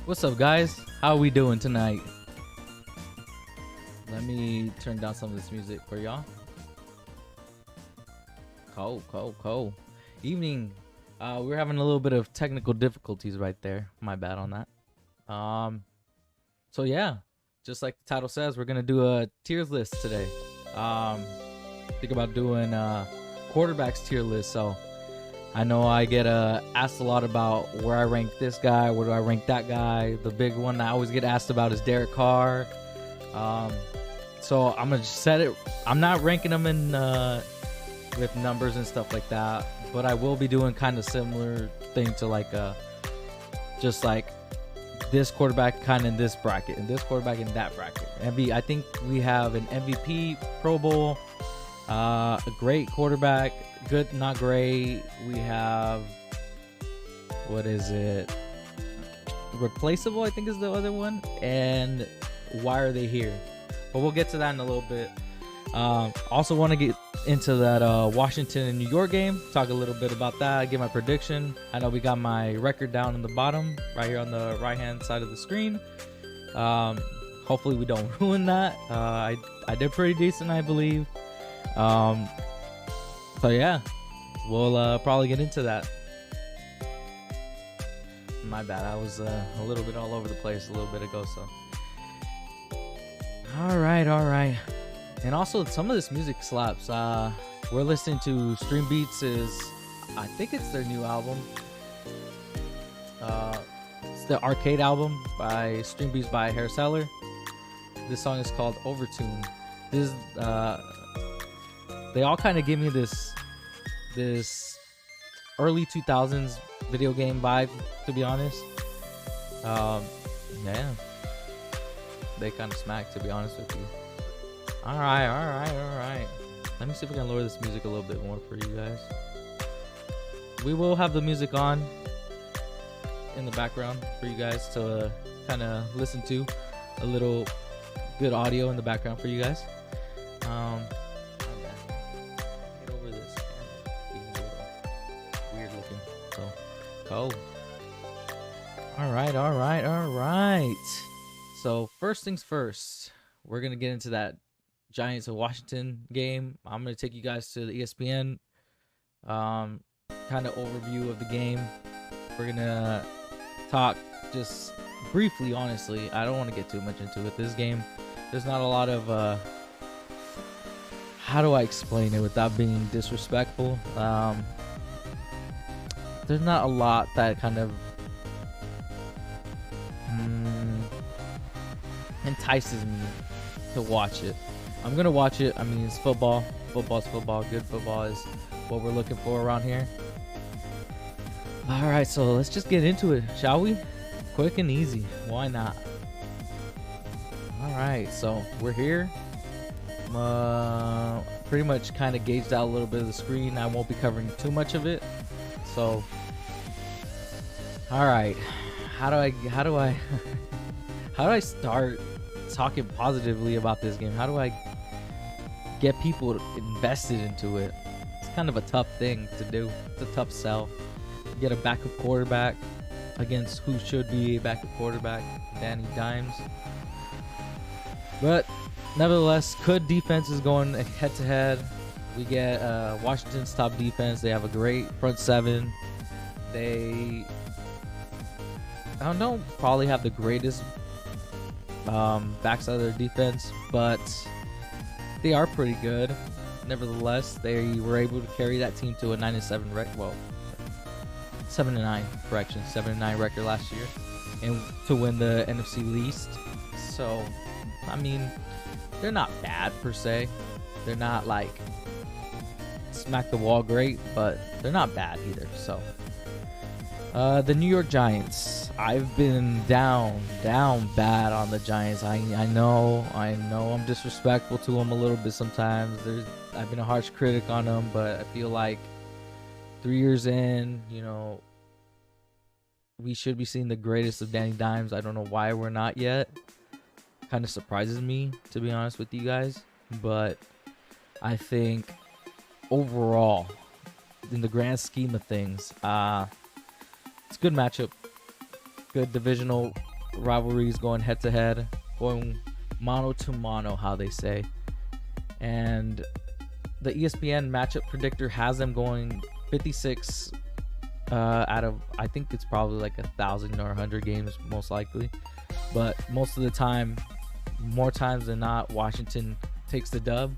What's up, guys? How we doing tonight? Let me turn down some of this music for y'all. Cool. Evening. We're having a little bit of technical difficulties right there. My bad on that. So yeah, just like the title says, we're gonna do a tiers list today. Think about doing quarterbacks tier list. So I know I get asked a lot about where I rank this guy, where do I rank that guy. The big one I always get asked about is Derek Carr. So I'm gonna just set it. I'm not ranking them in with numbers and stuff like that, but I will be doing kind of similar thing to like just like this quarterback kind of in this bracket and this quarterback in that bracket. I think we have an MVP, Pro Bowl, a great quarterback, good, not great. We have, what is it? Replaceable, I think is the other one. And why are they here? But we'll get to that in a little bit. Also want to get into that Washington and New York game. Talk a little bit about that. Give my prediction. I know we got my record down in the bottom, right here on the right-hand side of the screen. Hopefully we don't ruin that. I did pretty decent, I believe. So yeah, we'll probably get into that. My bad, I was a little bit all over the place a little bit ago. So all right. And also, some of this music slaps. We're listening to Stream Beats I think it's their new album. It's the Arcade album by Stream Beats by Hair Seller. This song is called Overtune. This they all kind of give me this early 2000s video game vibe, to be honest. Yeah, they kind of smack, to be honest with you. All right. Let me see if we can lower this music a little bit more for you guys. We will have the music on in the background for you guys to kind of listen to. A little good audio in the background for you guys. Get over this. Weird looking. So, go. All right. So, first things first, we're going to get into that Giants of Washington game. I'm going to take you guys to the ESPN kind of overview of the game. We're going to talk just briefly, honestly. I don't want to get too much into it. This game, there's not a lot of, how do I explain it without being disrespectful? There's not a lot that kind of entices me to watch it. I'm gonna watch it. I mean, it's football. Football's football. Good football is what we're looking for around here. All right, so let's just get into it, shall we? Quick and easy. Why not? All right, so we're here. Pretty much kind of gauged out a little bit of the screen. I won't be covering too much of it. So, all right. How do I start talking positively about this game? How do I get people invested into it? It's kind of a tough thing to do. It's a tough sell. Get a backup quarterback against who should be a backup quarterback, Danny Dimes. But nevertheless, good defense is going head to head. We get Washington's top defense. They have a great front seven. They, I don't know, probably have the greatest backside of their defense, but they are pretty good. Nevertheless, they were able to carry that team to a 9-7 record. Well, 7-9 correction, 7-9 record last year, and to win the NFC East. So, I mean, they're not bad per se. They're not like smack the wall great, but they're not bad either. So, the New York Giants. I've been down bad on the Giants. I know I'm disrespectful to them a little bit sometimes. I've been a harsh critic on them, but I feel like 3 years in, we should be seeing the greatest of Danny Dimes. I don't know why we're not yet. Kind of surprises me, to be honest with you guys. But I think overall, in the grand scheme of things, it's a good matchup. Good divisional rivalries going head to head, going mano to mano, how they say. And the ESPN matchup predictor has them going 56 out of, I think it's probably like 1,000 or 100 games, most likely. But most of the time, more times than not, Washington takes the dub.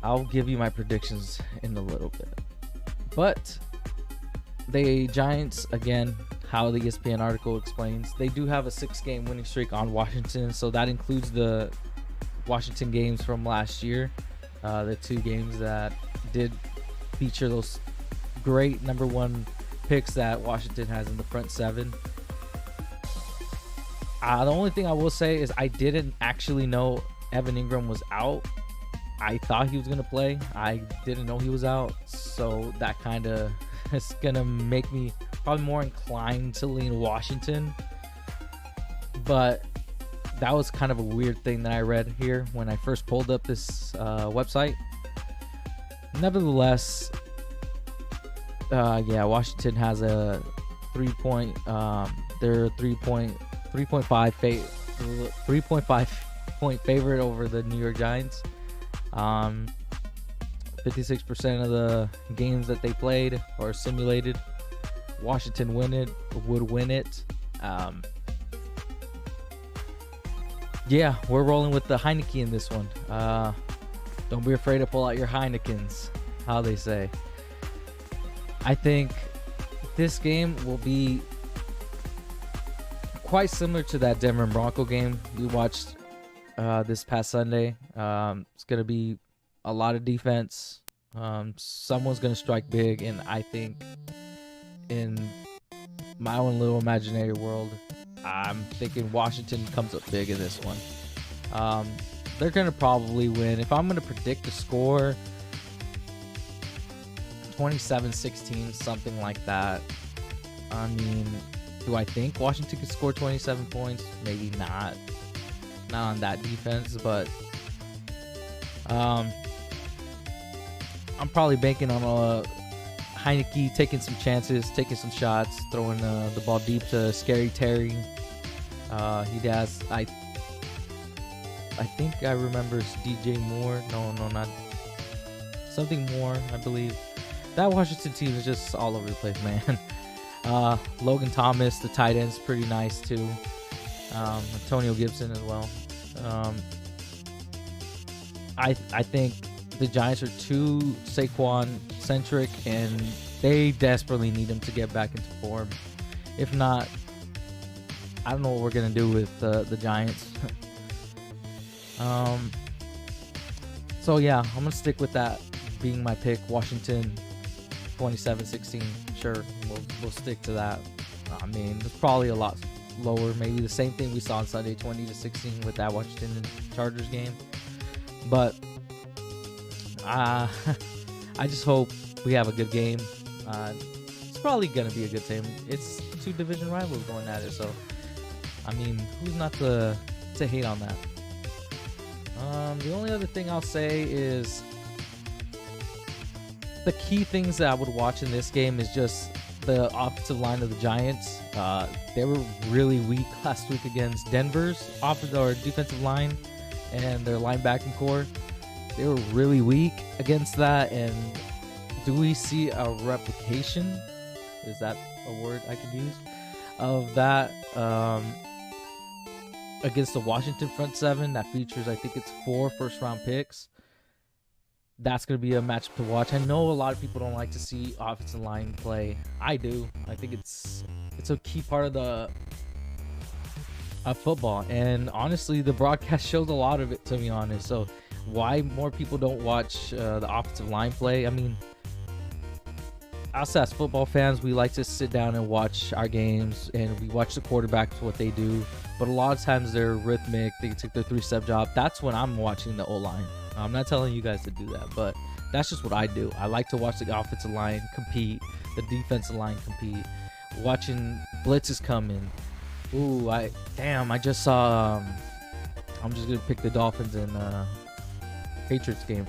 I'll give you my predictions in a little bit. But the Giants, again, how the ESPN article explains, they do have a 6-game winning streak on Washington. So that includes the Washington games from last year. The 2 games that did feature those great number 1 picks that Washington has in the front 7. The only thing I will say is I didn't actually know Evan Ingram was out. I thought he was going to play. I didn't know he was out. So that kind of is going to make me probably more inclined to lean Washington. But that was kind of a weird thing that I read here when I first pulled up this website. Nevertheless, yeah, Washington has a 3.5 point favorite over the New York Giants. 56% of the games that they played or simulated, Washington would win it. Yeah, we're rolling with the Heineke in this one. Don't be afraid to pull out your Heinekens, how they say. I think this game will be quite similar to that Denver Bronco game we watched this past Sunday. It's going to be a lot of defense. Someone's going to strike big, and I think in my own little imaginary world, I'm thinking Washington comes up big in this one. They're going to probably win. If I'm going to predict a score, 27-16, something like that. I mean, do I think Washington could score 27 points? Maybe not. Not on that defense, but I'm probably banking on a Heineke taking some chances, taking some shots, throwing the ball deep to Scary Terry. He has, I think I remember DJ Moore. No, not something more, I believe. That Washington team is just all over the place, man. Logan Thomas, the tight end's pretty nice too. Antonio Gibson as well. I think the Giants are too Saquon centric, and they desperately need him to get back into form. If not, I don't know what we're gonna do with the Giants. So yeah, I'm gonna stick with that being my pick. Washington 27-16. Sure, we'll stick to that. I mean, it's probably a lot lower, maybe the same thing we saw on Sunday, 20-16 with that Washington and Chargers game. But I just hope we have a good game. It's probably gonna be a good game. It's 2 division rivals going at it, so I mean, who's not to hate on that? The only other thing I'll say is the key things that I would watch in this game is just the offensive line of the Giants. They were really weak last week against Denver's defensive line and their linebacking core. They were really weak against that. And do we see a replication? Is that a word I could use? Of that against the Washington front 7 that features, I think it's 4 first-round picks. That's going to be a matchup to watch. I know a lot of people don't like to see offensive line play. I do. I think it's a key part of football. And honestly, the broadcast shows a lot of it, to be honest. So why more people don't watch the offensive line play? I mean, us as football fans, we like to sit down and watch our games, and we watch the quarterbacks, what they do. But a lot of times they're rhythmic. They take their 3-step job. That's when I'm watching the O-line. I'm not telling you guys to do that, but that's just what I do. I like to watch the offensive line compete, the defensive line compete, watching blitzes coming. Ooh, I just saw, I'm just going to pick the Dolphins and Patriots game.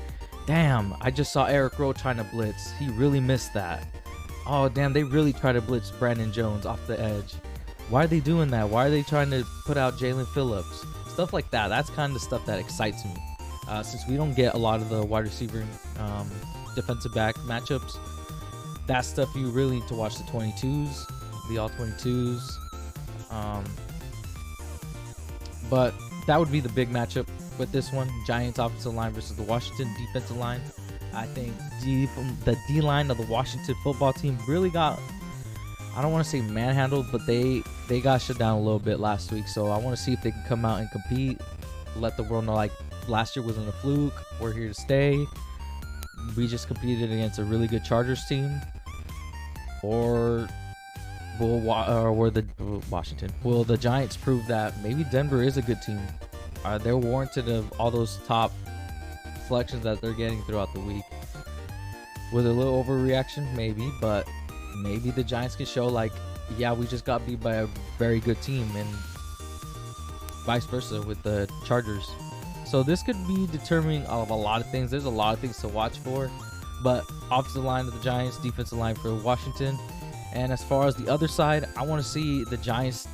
Damn, I just saw Eric Rowe trying to blitz. He really missed that. Oh damn, they really try to blitz Brandon Jones off the edge. Why are they doing that? Why are they trying to put out Jalen Phillips? Stuff like that. That's kind of stuff that excites me. Since we don't get a lot of the wide receiver, defensive back matchups, that's stuff you really need to watch the 22s, the all 22s. But that would be the big matchup with this one. Giants offensive line versus the Washington defensive line. I think the D-line of the Washington football team really got, I don't want to say manhandled, but they got shut down a little bit last week. So I want to see if they can come out and compete, let the world know like last year wasn't a fluke. We're here to stay. We just competed against a really good Chargers team. Or will the Giants prove that maybe Denver is a good team? They're warranted of all those top selections that they're getting throughout the week. Was it a little overreaction? Maybe, but maybe the Giants can show like, yeah, we just got beat by a very good team, and vice versa with the Chargers. So this could be determining of a lot of things. There's a lot of things to watch for, but offensive line of the Giants, defensive line for Washington. And as far as the other side, I want to see the Giants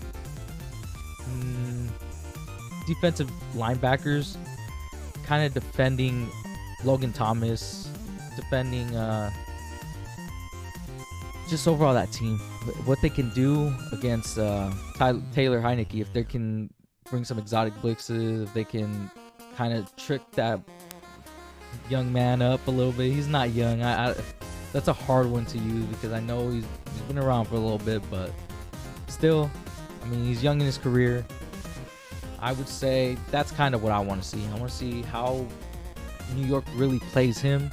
defensive linebackers kind of defending Logan Thomas, defending just overall that team, what they can do against Taylor Heineke, if they can bring some exotic blitzes, if they can kind of trick that young man up a little bit. He's not young. That's a hard one to use because I know he's been around for a little bit, but still, I mean, he's young in his career. I would say that's kind of what I want to see. I want to see how New York really plays him.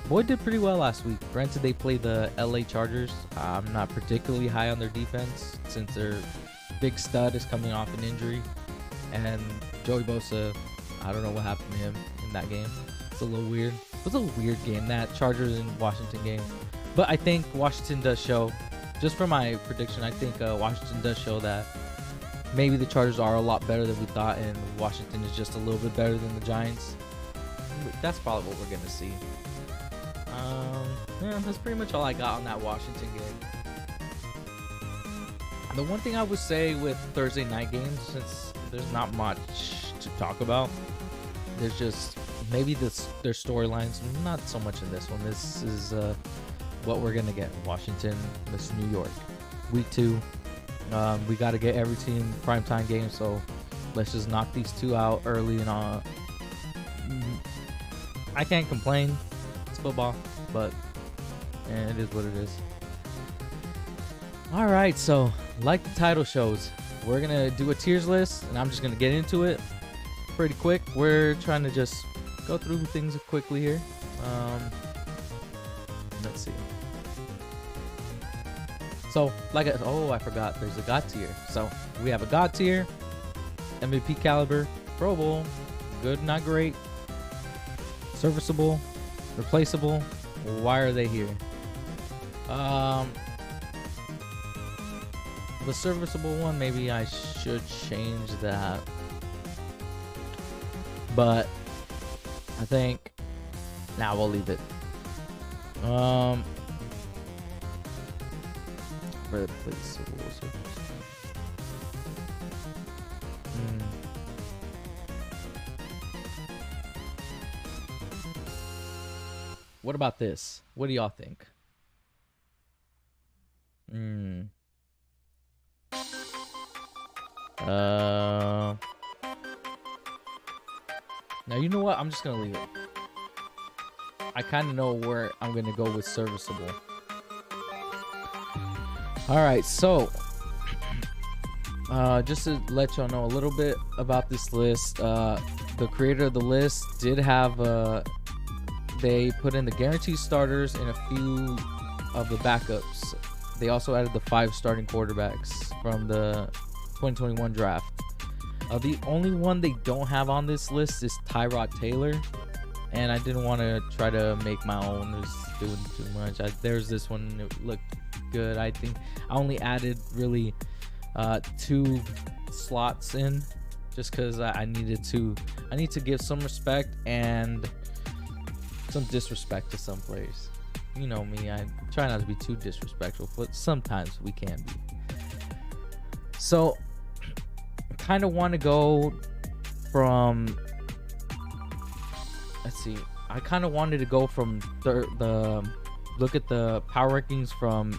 Boyd did pretty well last week. Granted, they played the LA Chargers. I'm not particularly high on their defense since their big stud is coming off an injury. And Joey Bosa, I don't know what happened to him in that game. It's a little weird. It was a weird game, that Chargers and Washington game. But I think Washington does show, just for my prediction, I think Washington does show that maybe the Chargers are a lot better than we thought, and Washington is just a little bit better than the Giants. That's probably what we're going to see. Yeah, that's pretty much all I got on that Washington game. The one thing I would say with Thursday night games, since there's not much to talk about, there's just maybe their storylines, not so much in this one. This is what we're going to get. Washington versus New York. Week 2. We got to get every team primetime game, so let's just knock these two out early and on. I can't complain. It's football, but it is what it is. All right, so like the title shows, we're going to do a tiers list, and I'm just going to get into it pretty quick. We're trying to just go through things quickly here. Let's see. So, I forgot there's a God tier. So, we have a God tier, MVP caliber, Pro Bowl, good, not great, serviceable, replaceable. Why are they here? The serviceable one, maybe I should change that. But I think we'll leave it. Replaceable. What about this? What do y'all think? Now, you know what? I'm just going to leave it. I kind of know where I'm going to go with serviceable. All right, so just to let y'all know a little bit about this list, the creator of the list did have they put in the guaranteed starters and a few of the backups. They also added the 5 starting quarterbacks from the 2021 draft. The only one they don't have on this list is Tyrod Taylor, and I didn't want to try to make my own. It was doing too much. There's this one. It looked good. I think I only added really 2 slots in just because I need to give some respect and some disrespect to some players. you know me, I try not to be too disrespectful, but sometimes we can be. So I kind of want to go from, let's see, I kind of wanted to go from the look at the power rankings from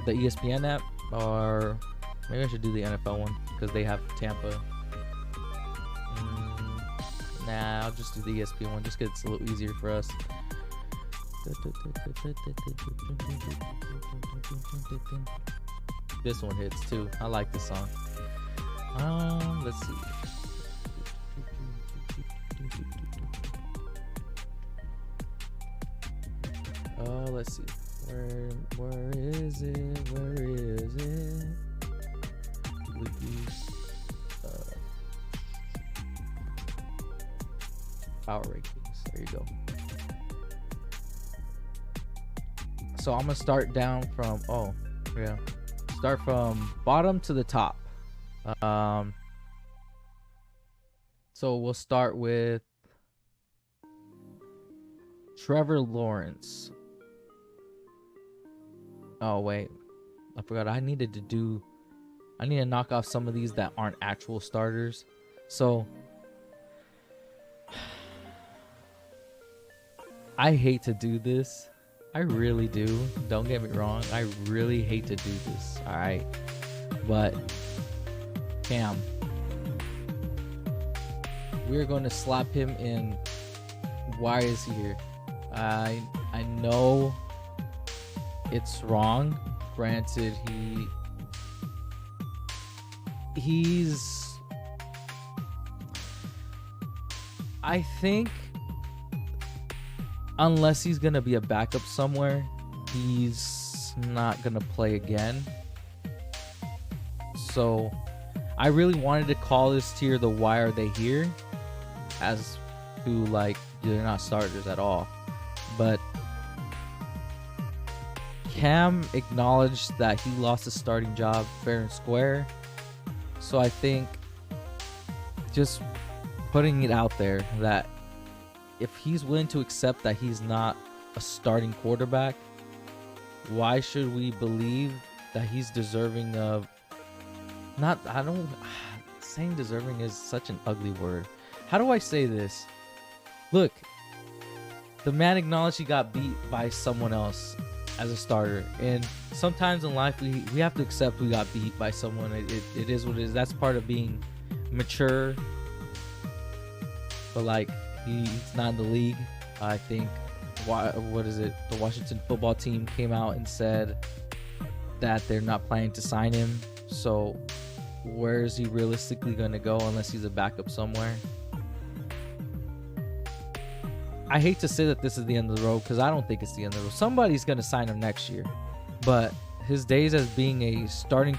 the ESPN app, or maybe I should do the NFL one because they have Tampa. Nah, I'll just do the ESPN one just because it's a little easier for us. This one hits too. I like this song. Let's see. Let's see. Where is it? Where is it? Power rankings. There you go. So I'm gonna start down from start from bottom to the top. So we'll start with Trevor Lawrence. Oh wait, I forgot. I need to knock off some of these that aren't actual starters. So I hate to do this. I really do. Don't get me wrong. I really hate to do this. All right. But Cam, we're going to slap him in. Why is he here? I know it's wrong. Granted, he's I think unless he's gonna be a backup somewhere, he's not gonna play again. So I really wanted to call this tier the why are they here, as to like they're not starters at all. But Cam acknowledged that he lost his starting job fair and square. So I think just putting it out there that if he's willing to accept that he's not a starting quarterback, why should we believe that he's deserving of saying deserving is such an ugly word. How do I say this? Look, the man acknowledged he got beat by someone else as a starter, and sometimes in life we have to accept we got beat by someone. It is what it is. That's part of being mature. But like, he's not in the league. I think what is it, the Washington football team came out and said that they're not planning to sign him. So where is he realistically going to go unless he's a backup somewhere? I hate to say that this is the end of the road, because I don't think it's the end of the road. Somebody's going to sign him next year. But his days as being a starting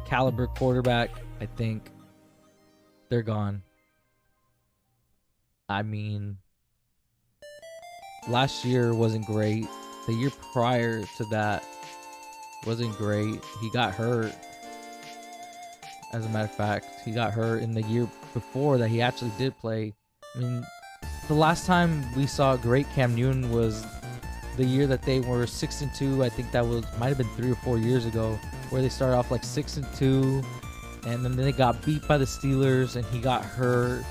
caliber quarterback, I think they're gone. I mean, last year wasn't great. The year prior to that wasn't great. He got hurt. As a matter of fact, he got hurt in the year before that he actually did play. I mean, the last time we saw great Cam Newton was the year that they were 6-2. I think that might have been 3 or 4 years ago, where they started off like 6-2, and then they got beat by the Steelers, and he got hurt,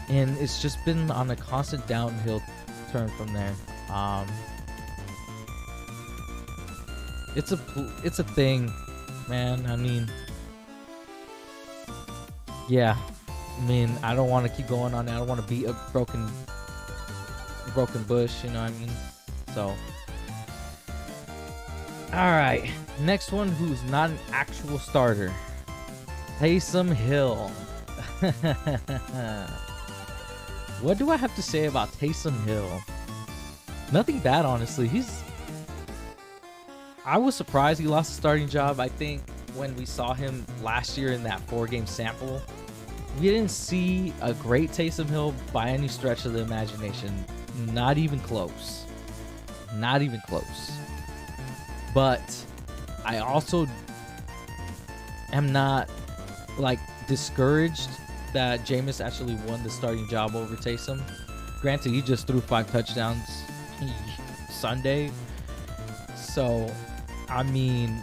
and it's just been on a constant downhill turn from there. It's a thing, man. I mean, yeah. I mean, I don't want to keep going on. I don't want to beat a broken bush, you know what I mean? So, all right. Next one, who's not an actual starter, Taysom Hill. What do I have to say about Taysom Hill? Nothing bad, honestly. I was surprised he lost the starting job. I think when we saw him last year in that 4-game sample, we didn't see a great Taysom Hill by any stretch of the imagination. Not even close. Not even close. But I also am not like discouraged that Jameis actually won the starting job over Taysom. Granted, he just threw 5 touchdowns Sunday. So, I mean,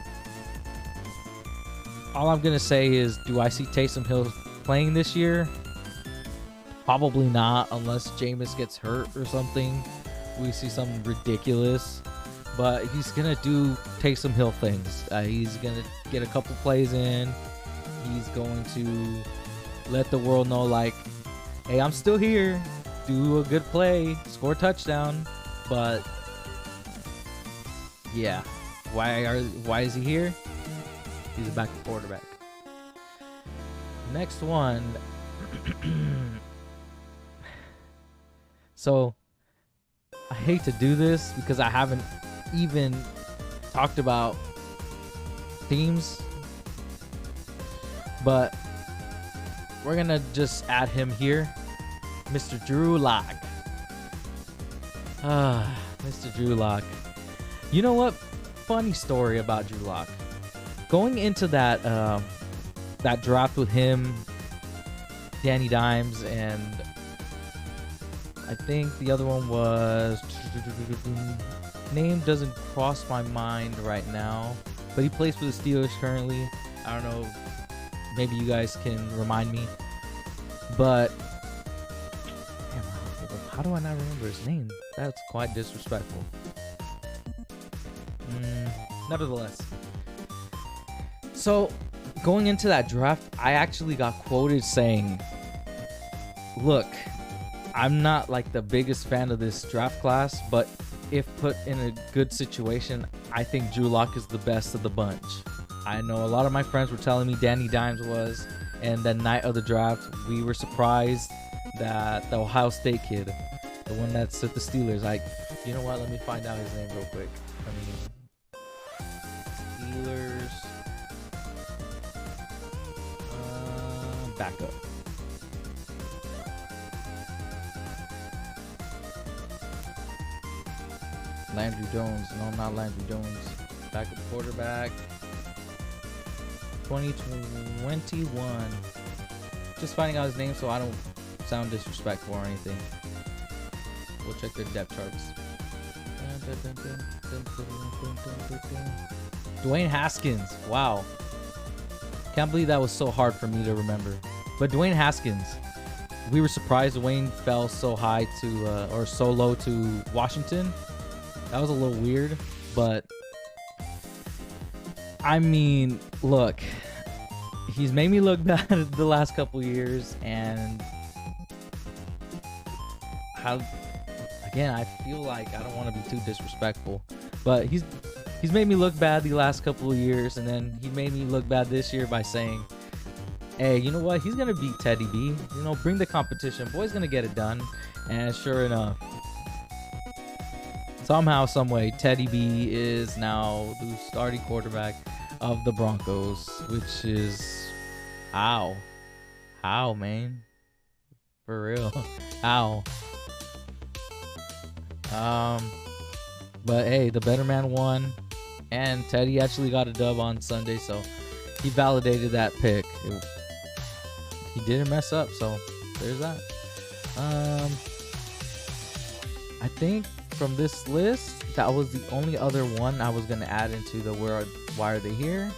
all I'm gonna say is, do I see Taysom Hill playing this year? Probably not, unless Jameis gets hurt or something. We see something ridiculous. But he's gonna take some Hill things. He's gonna get a couple plays in. He's going to let the world know, like, hey, I'm still here. Do a good play, score a touchdown. But yeah, why is he here? He's a backup quarterback. Next one. So I hate to do this because I haven't even talked about teams, but we're gonna just add him here, Mr. Drew Lock. Mr. Drew Lock. You know what? Funny story about Drew Lock. Going into that draft with him, Danny Dimes, and I think the other one was, name doesn't cross my mind right now, but he plays for the Steelers currently. I don't know, maybe you guys can remind me, but damn, how do I not remember his name? That's quite disrespectful. Nevertheless, so going into that draft, I actually got quoted saying, look, I'm not like the biggest fan of this draft class, but if put in a good situation, I think Drew Lock is the best of the bunch. I know a lot of my friends were telling me Danny Dimes was, and the night of the draft, we were surprised that the Ohio State kid, the one that's at the Steelers, you know what? Let me find out his name real quick. Steelers backup. Landry Jones. No, not Landry Jones. Backup quarterback. 2021. Just finding out his name so I don't sound disrespectful or anything. We'll check their depth charts. Dwayne Haskins. Wow. Can't believe that was so hard for me to remember. But Dwayne Haskins. We were surprised Dwayne fell so high to, or so low to Washington. That was a little weird, but I mean, look, he's made me look bad the last couple years, and again, I feel like I don't want to be too disrespectful, but he's made me look bad the last couple of years, and then he made me look bad this year by saying, hey, you know what? He's gonna beat Teddy B. You know, bring the competition. Boy's gonna get it done, and sure enough. Somehow, someway, Teddy B is now the starting quarterback of the Broncos, which is how, man, for real, how. But hey, the better man won, and Teddy actually got a dub on Sunday, so he validated that pick. He didn't mess up, so there's that. I think from this list, that was the only other one I was gonna add into the why are they here.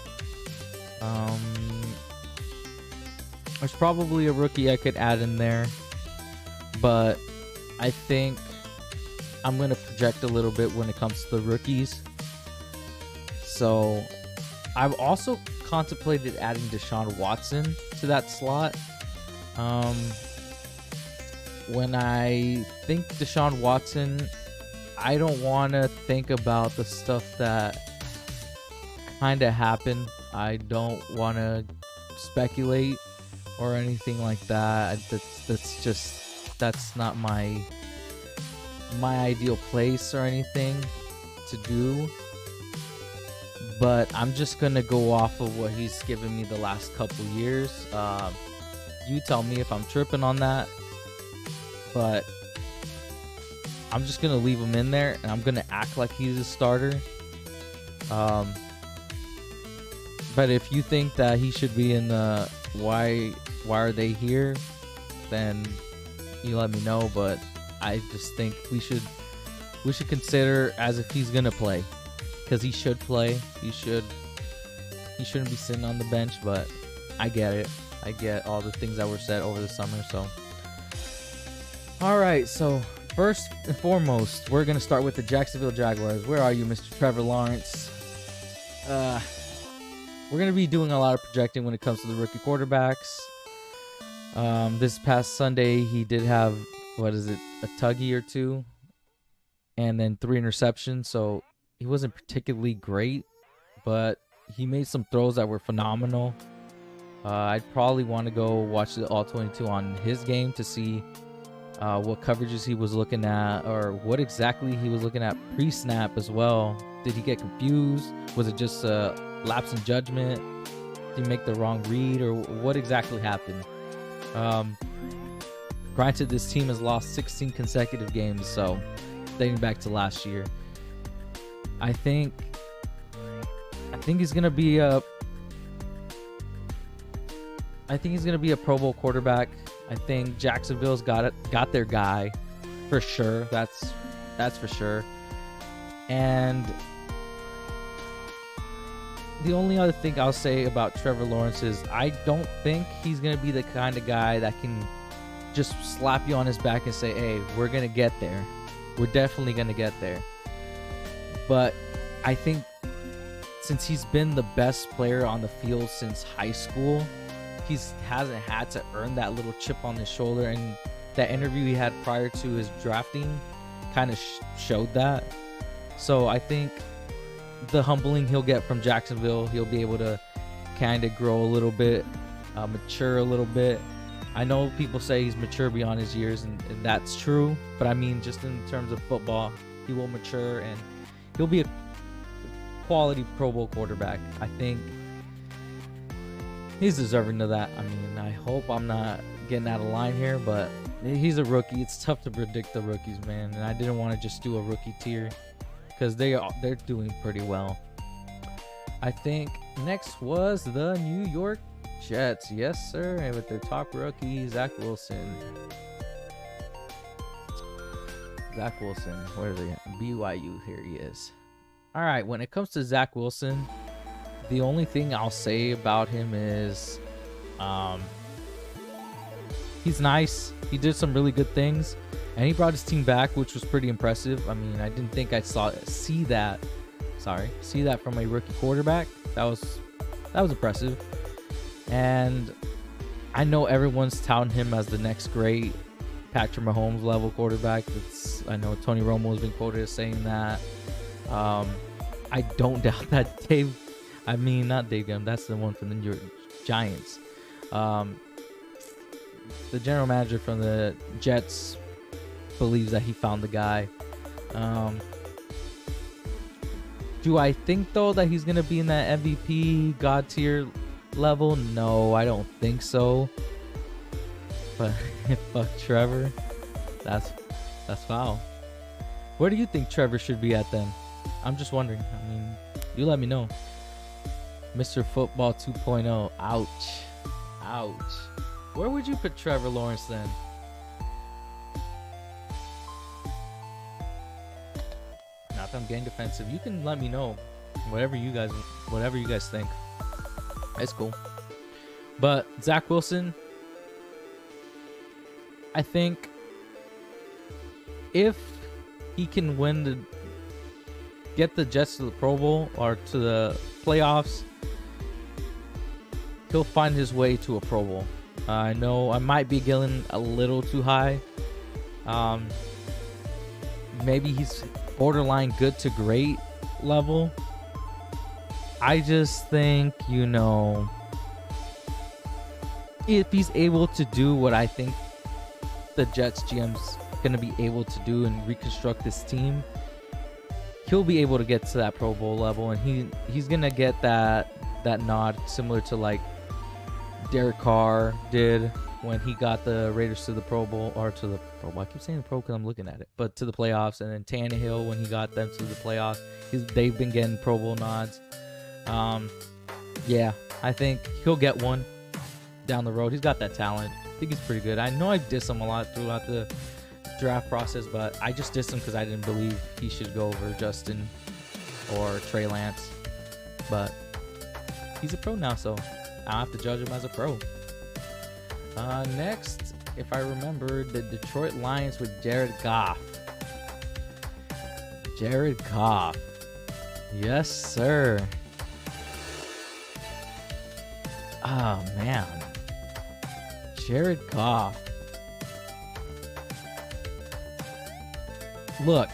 There's probably a rookie I could add in there, but I think I'm gonna project a little bit when it comes to the rookies. So I've also contemplated adding Deshaun Watson to that slot. When I think Deshaun Watson, I don't want to think about the stuff that kind of happened. I don't want to speculate or anything like that. That's not my ideal place or anything to do. But I'm just gonna go off of what he's given me the last couple years. You tell me if I'm tripping on that, but I'm just gonna leave him in there, and I'm gonna act like he's a starter. But if you think that he should be in the why are they here, then you let me know. But I just think we should consider as if he's gonna play. because he should play. He shouldn't be sitting on the bench, but I get it. I get all the things that were said over the summer. So, all right. So first and foremost, we're gonna start with the Jacksonville Jaguars. Where are you, Mr. Trevor Lawrence? We're gonna be doing a lot of projecting when it comes to the rookie quarterbacks. This past Sunday, he did have a tuggy or two, and then 3 interceptions. So he wasn't particularly great, but he made some throws that were phenomenal. I'd probably want to go watch the All-22 on his game to see what coverages he was looking at, or what exactly he was looking at pre-snap as well. Did he get confused? Was it just a lapse in judgment? Did he make the wrong read, or what exactly happened? Granted, this team has lost 16 consecutive games, so dating back to last year. I think he's gonna be a Pro Bowl quarterback. I think Jacksonville's got their guy for sure. That's for sure. And the only other thing I'll say about Trevor Lawrence is I don't think he's gonna be the kind of guy that can just slap you on his back and say, "Hey, we're gonna get there. We're definitely gonna get there." But I think since he's been the best player on the field since high school, he hasn't had to earn that little chip on his shoulder. And that interview he had prior to his drafting kind of showed that. So I think the humbling he'll get from Jacksonville, he'll be able to kind of grow a little bit, mature a little bit. I know people say he's mature beyond his years, and that's true. But I mean, just in terms of football, he will mature, and he'll be a quality Pro Bowl quarterback. I think he's deserving of that. I mean, I hope I'm not getting out of line here, but he's a rookie. It's tough to predict the rookies, man. And I didn't want to just do a rookie tier because they're doing pretty well. I think next was the New York Jets. Yes, sir. And with their top rookie, Zach Wilson. Where are they at? BYU. Here he is. All right. When it comes to Zach Wilson, the only thing I'll say about him is he's nice. He did some really good things, and he brought his team back, which was pretty impressive. I mean, I didn't think I see that from a rookie quarterback. That was impressive. And I know everyone's touting him as the next great Patrick Mahomes level quarterback. I know Tony Romo has been quoted as saying that. I don't doubt that not Dave Gum. That's the one from the New York Giants. The general manager from the Jets believes that he found the guy. Do I think, though, that he's going to be in that MVP God tier level? No, I don't think so. But fuck Trevor. That's foul. Where do you think Trevor should be at then? I'm just wondering. I mean, you let me know. Mr. Football 2.0. Ouch. Where would you put Trevor Lawrence then? Not that I'm getting defensive. You can let me know. Whatever you guys think. That's cool. But Zach Wilson, I think if he can get the Jets to the Pro Bowl or to the playoffs, he'll find his way to a Pro Bowl. I know I might be getting a little too high. Maybe he's borderline good to great level. I just think, if he's able to do what I think the Jets GM's going to be able to do and reconstruct this team, he'll be able to get to that Pro Bowl level, and he's going to get that nod similar to like Derek Carr did when he got the Raiders to the Pro Bowl, or to the Pro Bowl. I keep saying the Pro because I'm looking at it, but to the playoffs. And then Tannehill, when he got them to the playoffs, they've been getting Pro Bowl nods. Yeah, I think he'll get one down the road. He's got that talent. I think he's pretty good. I know I diss him a lot throughout the draft process, but I just dissed him because I didn't believe he should go over Justin or Trey Lance. But he's a pro now, so I have to judge him as a pro. Next, if I remember, the Detroit Lions with Jared Goff. Jared Goff. Yes, sir. Oh, man. Jared Goff. Look,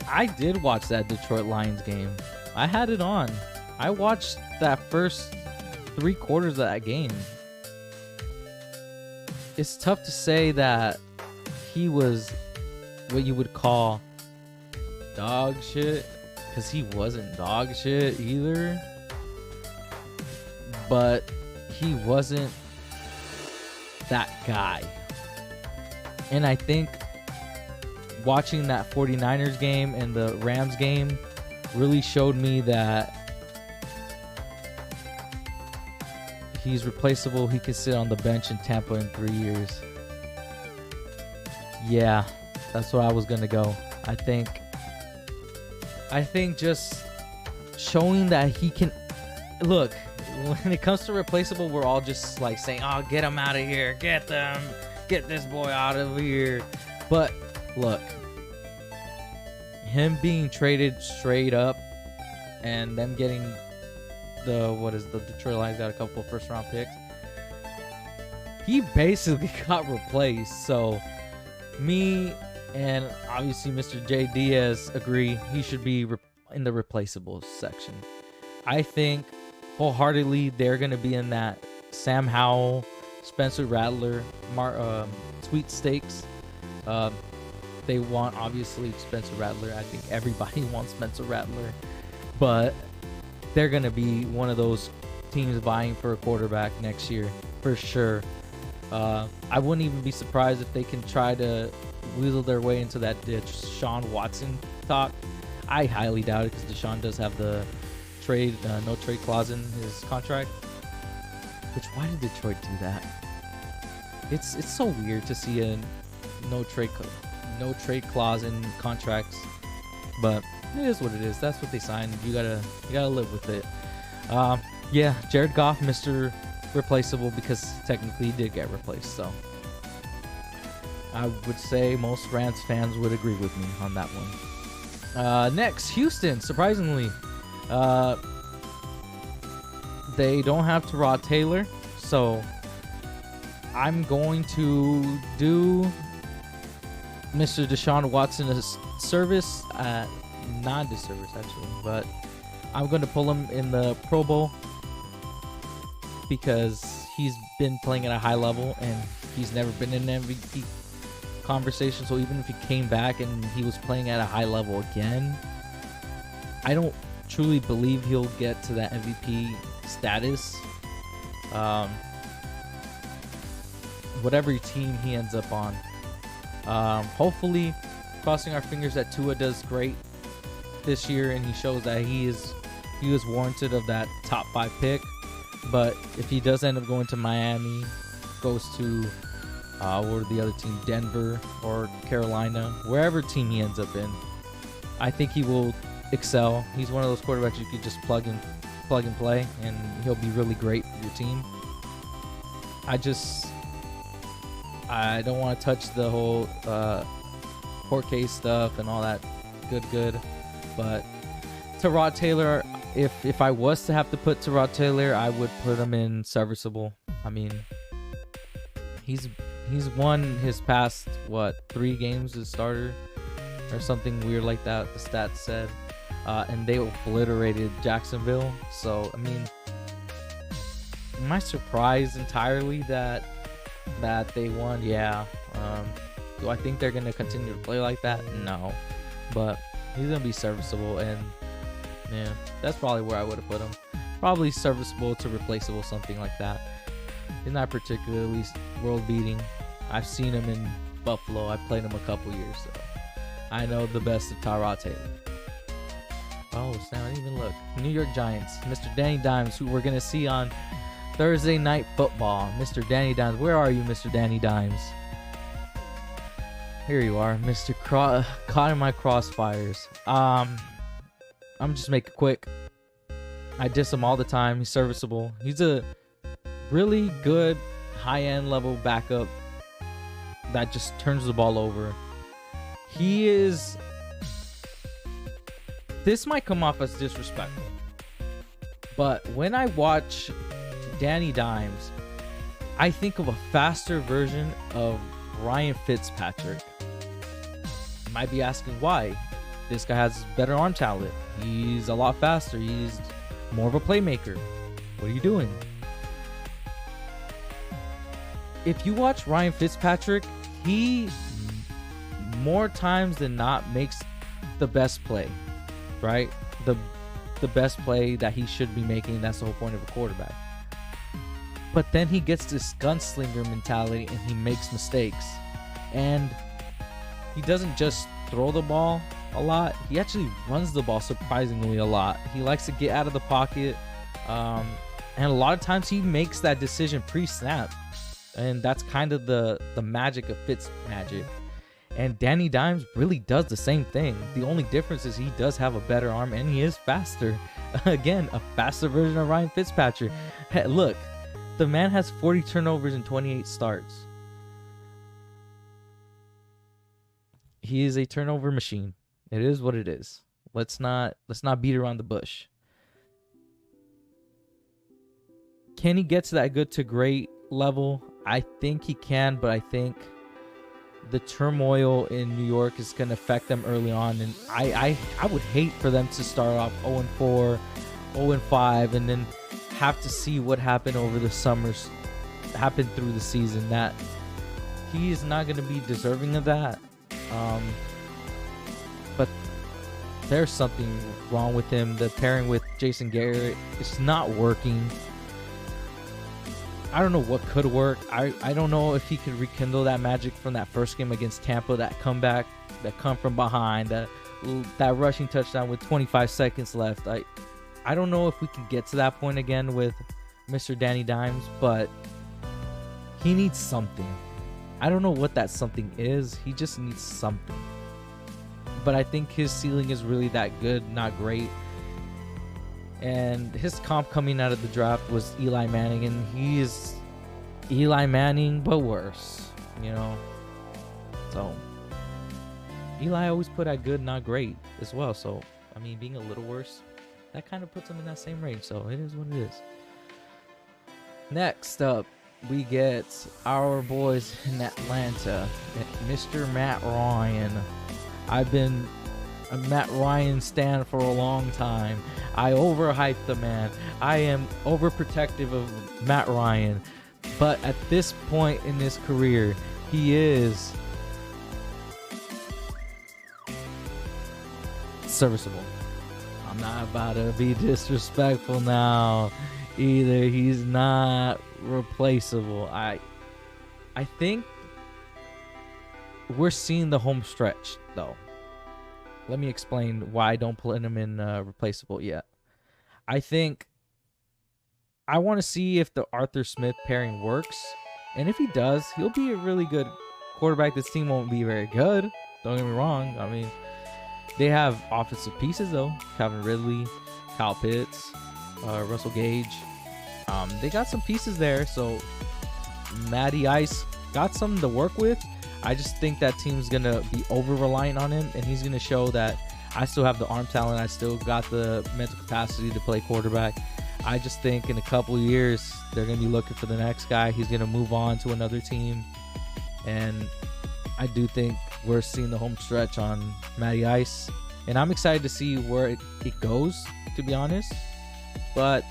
I did watch that Detroit Lions game. I had it on. I watched that first 3 quarters of that game. It's tough to say that he was what you would call dog shit, because he wasn't dog shit either. But he wasn't that guy. And I think watching that 49ers game and the Rams game really showed me that he's replaceable. He can sit on the bench in Tampa in 3 years. Yeah, that's what I was gonna go. I think just showing that he can look. When it comes to replaceable, we're all just like saying, "Oh, get him out of here! Get this boy out of here!" But look, him being traded straight up, and them getting the Detroit Lions got a couple of first-round picks. He basically got replaced. So me and obviously Mr. J Diaz agree he should be in the replaceables section. I think wholeheartedly they're going to be in that Sam Howell, Spencer Rattler, sweepstakes. They want obviously Spencer Rattler. I think everybody wants Spencer Rattler, but they're going to be one of those teams vying for a quarterback next year for sure. I wouldn't even be surprised if they can try to weasel their way into that Deshaun Watson talk. I highly doubt it, because Deshaun does have the no trade clause in his contract. Which, why did Detroit do that? It's so weird to see a no trade clause in contracts, but it is what it is. That's what they signed. You gotta live with it. Yeah, Jared Goff, Mr. Replaceable, because technically he did get replaced. So I would say most Rams fans would agree with me on that one. Next, Houston. Surprisingly, they don't have Tyrod Taylor, so I'm going to do Mr. Deshaun Watson a service, non-disservice actually, but I'm going to pull him in the Pro Bowl because he's been playing at a high level and he's never been in an MVP conversation. So even if he came back and he was playing at a high level again, I don't truly believe he'll get to that MVP status. Whatever team he ends up on. Hopefully, crossing our fingers that Tua does great this year and he shows that he was warranted of that top 5 pick. But if he does end up going to Miami, goes to what are the other team, Denver or Carolina, wherever team he ends up in, I think he will excel. He's one of those quarterbacks you could just plug and play, and he'll be really great for your team. I don't want to touch the whole court case stuff and all that good, but Tyrod Taylor, if I was to have to put Tyrod Taylor, I would put him in serviceable. I mean, he's won his past 3 games as starter or something weird like that, the stats said, and they obliterated Jacksonville. So I mean, am I surprised entirely that they won? Yeah. Do I think they're gonna continue to play like that? No, but he's gonna be serviceable, and yeah, that's probably where I would have put him. Probably serviceable to replaceable, something like that. He's not particularly world beating. I've seen him in Buffalo. I played him a couple years, so I know the best of Tyrod Taylor. Oh snap, I didn't even look. New York Giants, Mr. Danny Dimes, who we're gonna see on Thursday Night Football. Mr. Danny Dimes, where are you, Mr. Danny Dimes? Here you are, Mr. Caught in my crossfires. I'm just make it quick. I diss him all the time. He's serviceable. He's a really good high-end level backup that just turns the ball over. He is... This might come off as disrespectful, but when I watch Danny Dimes, I think of a faster version of Ryan Fitzpatrick. You might be asking why. This guy has better arm talent. He's a lot faster. He's more of a playmaker. What are you doing? If you watch Ryan Fitzpatrick, he more times than not makes the best play, right? The best play that he should be making. That's the whole point of a quarterback. But then he gets this gunslinger mentality and he makes mistakes. And he doesn't just throw the ball a lot. He actually runs the ball surprisingly a lot. He likes to get out of the pocket. And a lot of times he makes that decision pre-snap. And that's kind of the magic of Fitz magic. And Danny Dimes really does the same thing. The only difference is he does have a better arm and he is faster. Again, a faster version of Ryan Fitzpatrick. Hey, look, the man has 40 turnovers and 28 starts. He is a turnover machine. It is what it is. Let's not beat around the bush. Can he get to that good to great level? I think he can, but I think the turmoil in New York is going to affect them early on, and I would hate for them to start off 0-4, 0-5, and then have to see what happened over the summers, happened through the season. That he is not going to be deserving of that. But there's something wrong with him. The pairing with Jason Garrett is not working. I don't know what could work. I don't know if he could rekindle that magic from that first game against Tampa, that comeback, that come from behind, that rushing touchdown with 25 seconds left. I don't know if we can get to that point again with Mr. Danny Dimes, but he needs something. I don't know what that something is. He just needs something. But I think his ceiling is really that good, not great. And his comp coming out of the draft was Eli Manning, and he is Eli Manning, but worse, you know. So Eli always put at good, not great as well. So, I mean, being a little worse, that kind of puts him in that same range. So it is what it is. Next up, we get our boys in Atlanta, Mr. Matt Ryan. I've been a Matt Ryan stan for a long time. I overhype the man. I am overprotective of Matt Ryan. But at this point in his career, he is serviceable. I'm not about to be disrespectful now either. He's not replaceable. I think we're seeing the home stretch though. Let me explain why I don't put him in replaceable yet. I think I want to see if the Arthur Smith pairing works. And if he does, he'll be a really good quarterback. This team won't be very good. Don't get me wrong. I mean, they have offensive pieces, though. Calvin Ridley, Kyle Pitts, Russell Gage. They got some pieces there. So Matty Ice got something to work with. I just think that team's going to be over-reliant on him, and he's going to show that I still have the arm talent. I still got the mental capacity to play quarterback. I just think in a couple of years, they're going to be looking for the next guy. He's going to move on to another team, and I do think we're seeing the home stretch on Matty Ice, and I'm excited to see where it goes, to be honest. But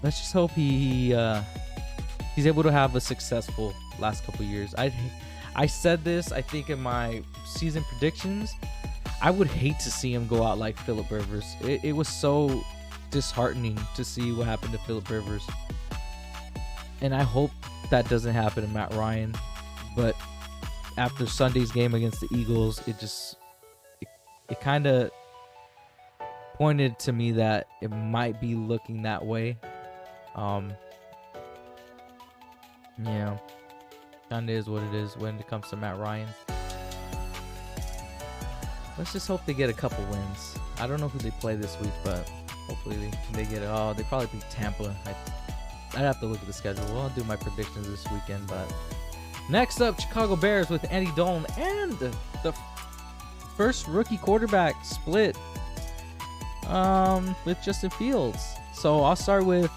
let's just hope he's able to have a successful last couple of years. I said this, I think, in my season predictions. I would hate to see him go out like Phillip Rivers. It was so disheartening to see what happened to Phillip Rivers. And I hope that doesn't happen to Matt Ryan. But after Sunday's game against the Eagles, it kind of pointed to me that it might be looking that way. Yeah, kind of is what it is when it comes to Matt Ryan. let's just hope they get a couple wins. I don't know who they play this week, but hopefully they get it. Oh, they probably beat Tampa. I'd have to look at the schedule. Well, I'll do my predictions this weekend. But next up, Chicago Bears with Andy Dalton and the first rookie quarterback split with Justin Fields. So I'll start with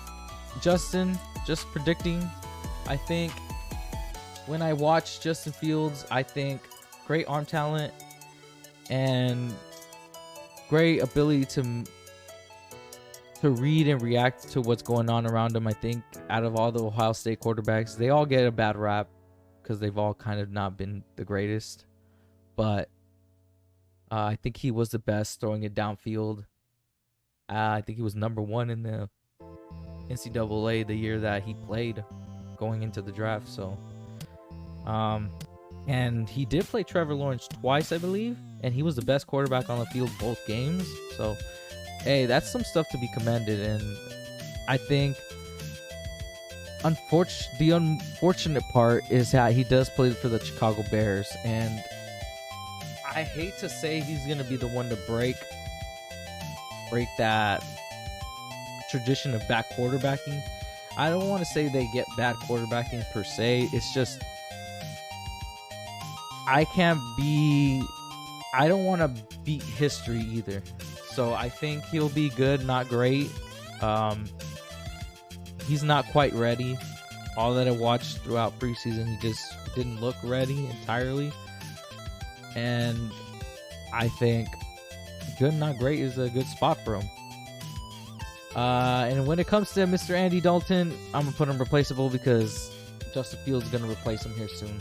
Justin, just predicting. I think when I watch Justin Fields, I think great arm talent and great ability to read and react to what's going on around him. I think out of all the Ohio State quarterbacks, they all get a bad rap because they've all kind of not been the greatest. But I think he was the best throwing it downfield. I think he was number one in the NCAA the year that he played going into the draft. So, and he did play Trevor Lawrence twice, I believe, and he was the best quarterback on the field both games. So, hey, that's some stuff to be commended. And I think the unfortunate part is that he does play for the Chicago Bears, and I hate to say he's going to be the one to break that tradition of bad quarterbacking. I don't want to say they get bad quarterbacking per se. It's just I don't want to beat history either. So I think he'll be good, not great. He's not quite ready. All that I watched throughout preseason, he just didn't look ready entirely. And I think good, not great is a good spot for him. And when it comes to Mr. Andy Dalton, I'm going to put him replaceable because Justin Fields is going to replace him here soon.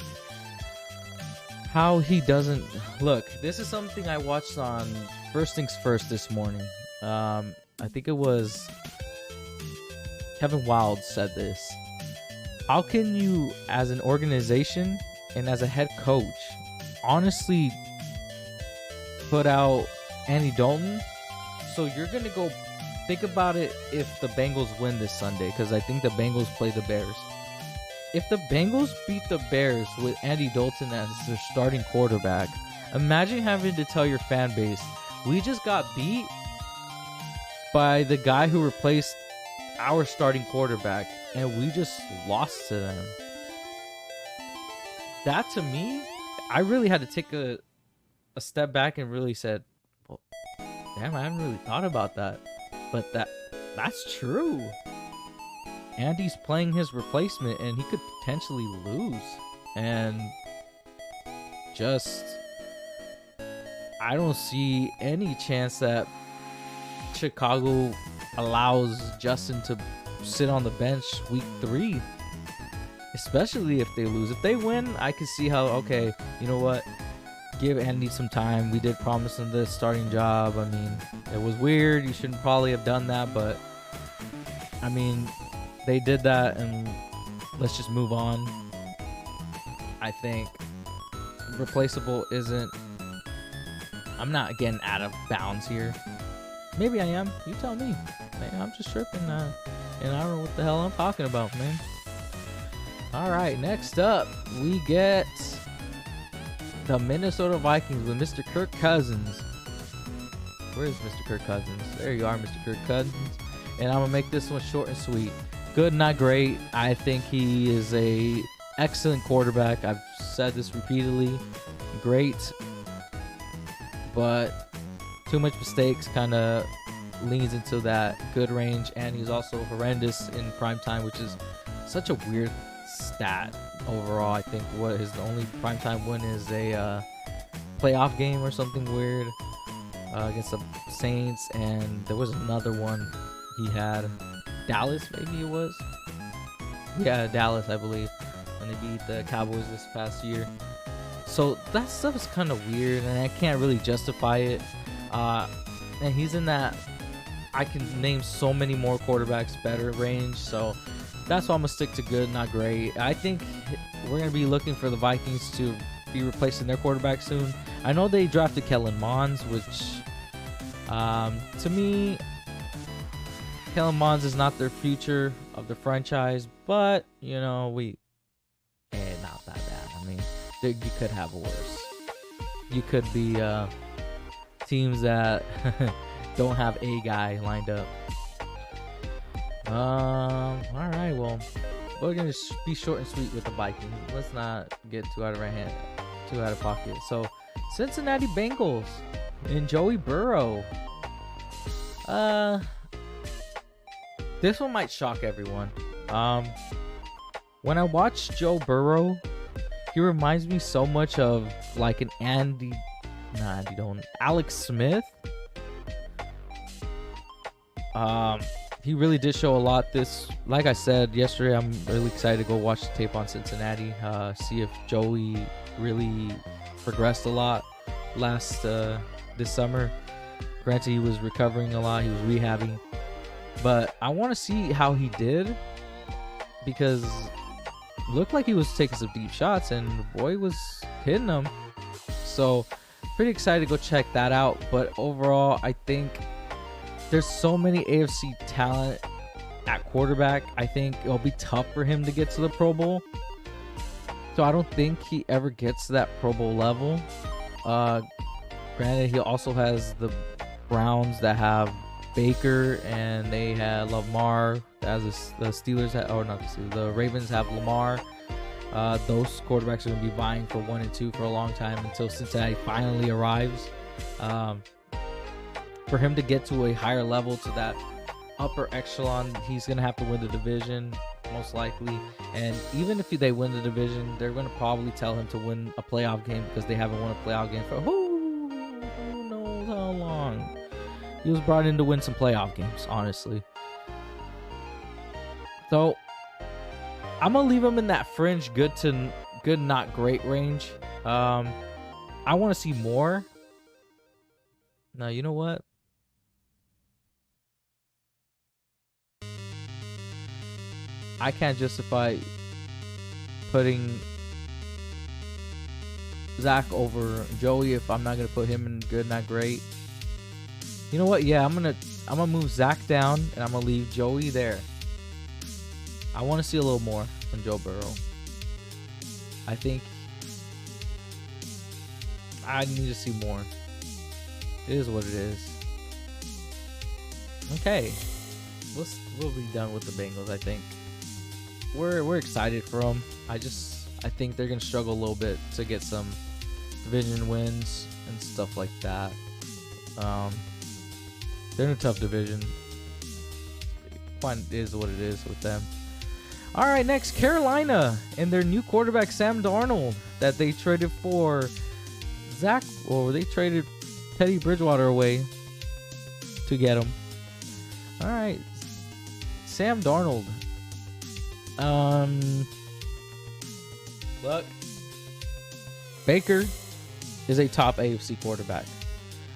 How he doesn't... Look, this is something I watched on First Things First this morning. I think it was Kevin Wild said this. How can you, as an organization and as a head coach, honestly put out Andy Dalton? So you're going to go... Think about it if the Bengals win this Sunday, because I think the Bengals play the Bears. If the Bengals beat the Bears with Andy Dalton as their starting quarterback, imagine having to tell your fan base, we just got beat by the guy who replaced our starting quarterback, and we just lost to them. That, to me, I really had to take a step back and really said, well, damn, I haven't really thought about that. But that's true. Andy's playing his replacement, and he could potentially lose. And just, I don't see any chance that Chicago allows Justin to sit on the bench week 3. Especially if they lose. If they win, I could see how, okay, you know what? Give Andy some time. We did promise him this starting job. I mean, it was weird. You shouldn't probably have done that, but I mean, they did that, and let's just move on. I think replaceable isn't... I'm not getting out of bounds here. Maybe I am. You tell me. Man, I'm just tripping, and I don't know what the hell I'm talking about, man. All right, next up, we get the Minnesota Vikings with Mr. Kirk Cousins. Where is Mr. Kirk Cousins? There you are, Mr. Kirk Cousins. And I'm going to make this one short and sweet. Good, not great. I think he is a excellent quarterback. I've said this repeatedly. Great. But too much mistakes, kind of leans into that good range. And he's also horrendous in prime time, which is such a weird stat. Overall, I think what his only primetime win is a playoff game or something weird against the Saints, and there was another one he had. Dallas, maybe it was. Yeah, Dallas, I believe, when they beat the Cowboys this past year. So that stuff is kind of weird, and I can't really justify it. And he's in that I can name so many more quarterbacks better range, so that's why I'm going to stick to good, not great. I think we're going to be looking for the Vikings to be replacing their quarterback soon. I know they drafted Kellen Mond, which, to me, Kellen Mond is not their future of the franchise, but, you know, not that bad. I mean, you could have worse. You could be teams that don't have a guy lined up. All right, well, we're gonna be short and sweet with the Vikings. Let's not get too out of pocket. So, Cincinnati Bengals and Joey Burrow. This one might shock everyone. When I watch Joe Burrow, he reminds me so much of like an Alex Smith. He really did show a lot this, like I said yesterday, I'm really excited to go watch the tape on Cincinnati, see if Joey really progressed a lot this summer. Granted, he was recovering a lot, he was rehabbing, but I want to see how he did, because it looked like he was taking some deep shots and the boy was hitting them. So pretty excited to go check that out. But overall, I think there's so many AFC talent at quarterback. I think it'll be tough for him to get to the Pro Bowl. So I don't think he ever gets to that Pro Bowl level. Granted, he also has the Browns that have Baker, and they had Lamar, as the Steelers have, or not the Steelers, the Ravens have Lamar. Those quarterbacks are going to be vying for 1 and 2 for a long time until Cincinnati finally arrives. For him to get to a higher level, to that upper echelon, he's going to have to win the division, most likely. And even if they win the division, they're going to probably tell him to win a playoff game, because they haven't won a playoff game for who knows how long. He was brought in to win some playoff games, honestly. So I'm going to leave him in that fringe good, not great range. I want to see more. Now, you know what? I can't justify putting Zach over Joey if I'm not gonna put him in good, not great. You know what? Yeah, I'm gonna move Zach down and I'm gonna leave Joey there. I want to see a little more from Joe Burrow. I think I need to see more. It is what it is. Okay, we'll be done with the Bengals. I think we're excited for them. I think they're gonna struggle a little bit to get some division wins and stuff like that. They're in a tough division. Fine, it is what it is with them. All right, next, Carolina and their new quarterback Sam Darnold that they traded for they traded Teddy Bridgewater away to get him. All right, Sam Darnold. Look, Baker is a top AFC quarterback.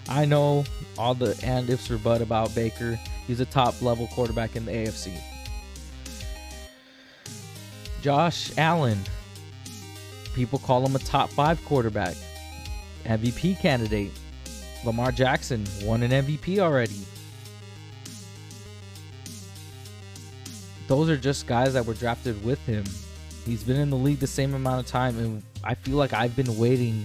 I know all the and ifs or but about Baker. He's a top level quarterback in the AFC. Josh Allen, people call him a top 5 quarterback, MVP candidate. Lamar Jackson won an MVP already. Those are just guys that were drafted with him. He's been in the league the same amount of time, and I feel like I've been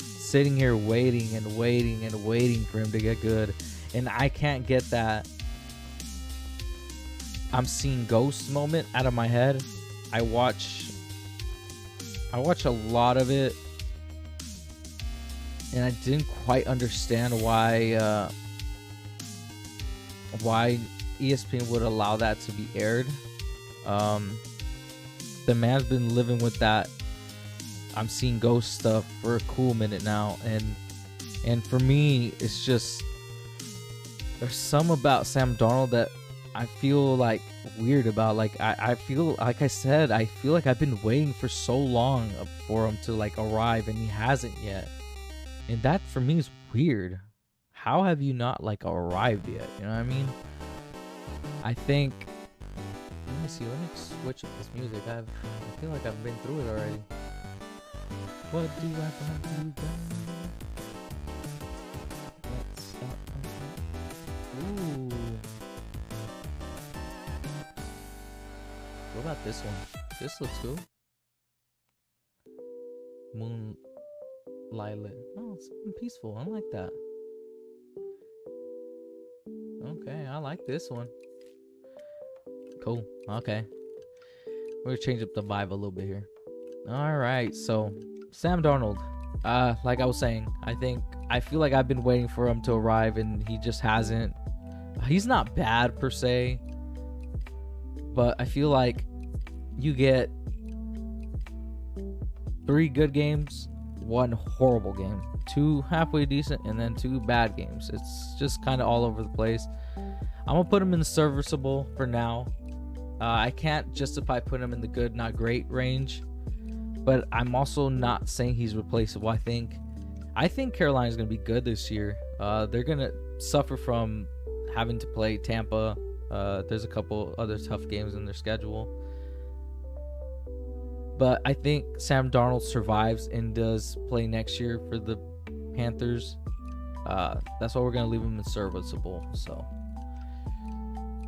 sitting here waiting for him to get good, and I can't get that I'm seeing ghosts moment out of my head. I watch a lot of it, and I didn't quite understand why ESPN would allow that to be aired. The man's been living with that I'm seeing ghost stuff for a cool minute now, and for me, it's just there's some about Sam Darnold that I feel like weird about. Like I feel like I said, I feel like I've been waiting for so long for him to like arrive, and he hasn't yet, and that for me is weird. How have you not like arrived yet? You know what I mean? I think. Let me see. Let me switch up this music. I feel like I've been through it already. What do I want to do? Let's stop. Ooh. What about this one? This looks cool. Moon Lilac. Oh, something peaceful. I like that. Okay, I like this one. Cool. Okay. We're gonna change up the vibe a little bit here. All right, so Sam Darnold. Like I was saying, I feel like I've been waiting for him to arrive, and he just hasn't. He's not bad per se, but I feel like you get 3 good games, 1 horrible game, 2 halfway decent, and then 2 bad games. It's just kind of all over the place. I'm gonna put him in the serviceable for now. I can't justify putting him in the good, not great range, but I'm also not saying he's replaceable. I think Carolina's gonna be good this year. They're gonna suffer from having to play Tampa. There's a couple other tough games in their schedule, but I think Sam Darnold survives and does play next year for the Panthers. That's why we're gonna leave him in serviceable. So,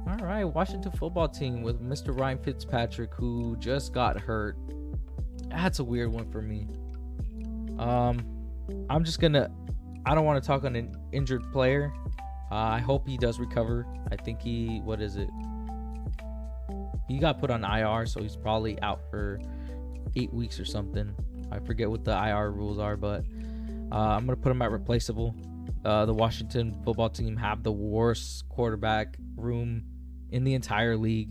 all right, Washington football team with Mr. Ryan Fitzpatrick, who just got hurt. That's a weird one for me. I don't want to talk on an injured player. I hope he does recover. I think he got put on IR, so he's probably out for 8 weeks or something. I forget what the IR rules are, but I'm going to put him at replaceable. The Washington football team have the worst quarterback room in the entire league.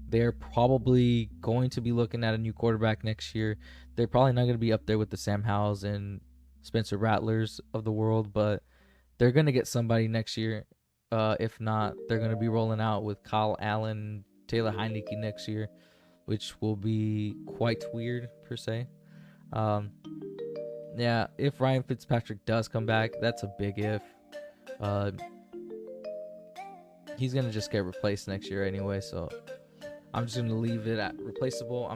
They're probably going to be looking at a new quarterback next year. They're probably not going to be up there with the Sam Howells and Spencer Rattlers of the world, but they're going to get somebody next year. If not, they're going to be rolling out with Kyle Allen, Taylor Heineke next year, which will be quite weird per se. Yeah, if Ryan Fitzpatrick does come back, that's a big if. He's going to just get replaced next year anyway, so I'm just going to leave it at replaceable.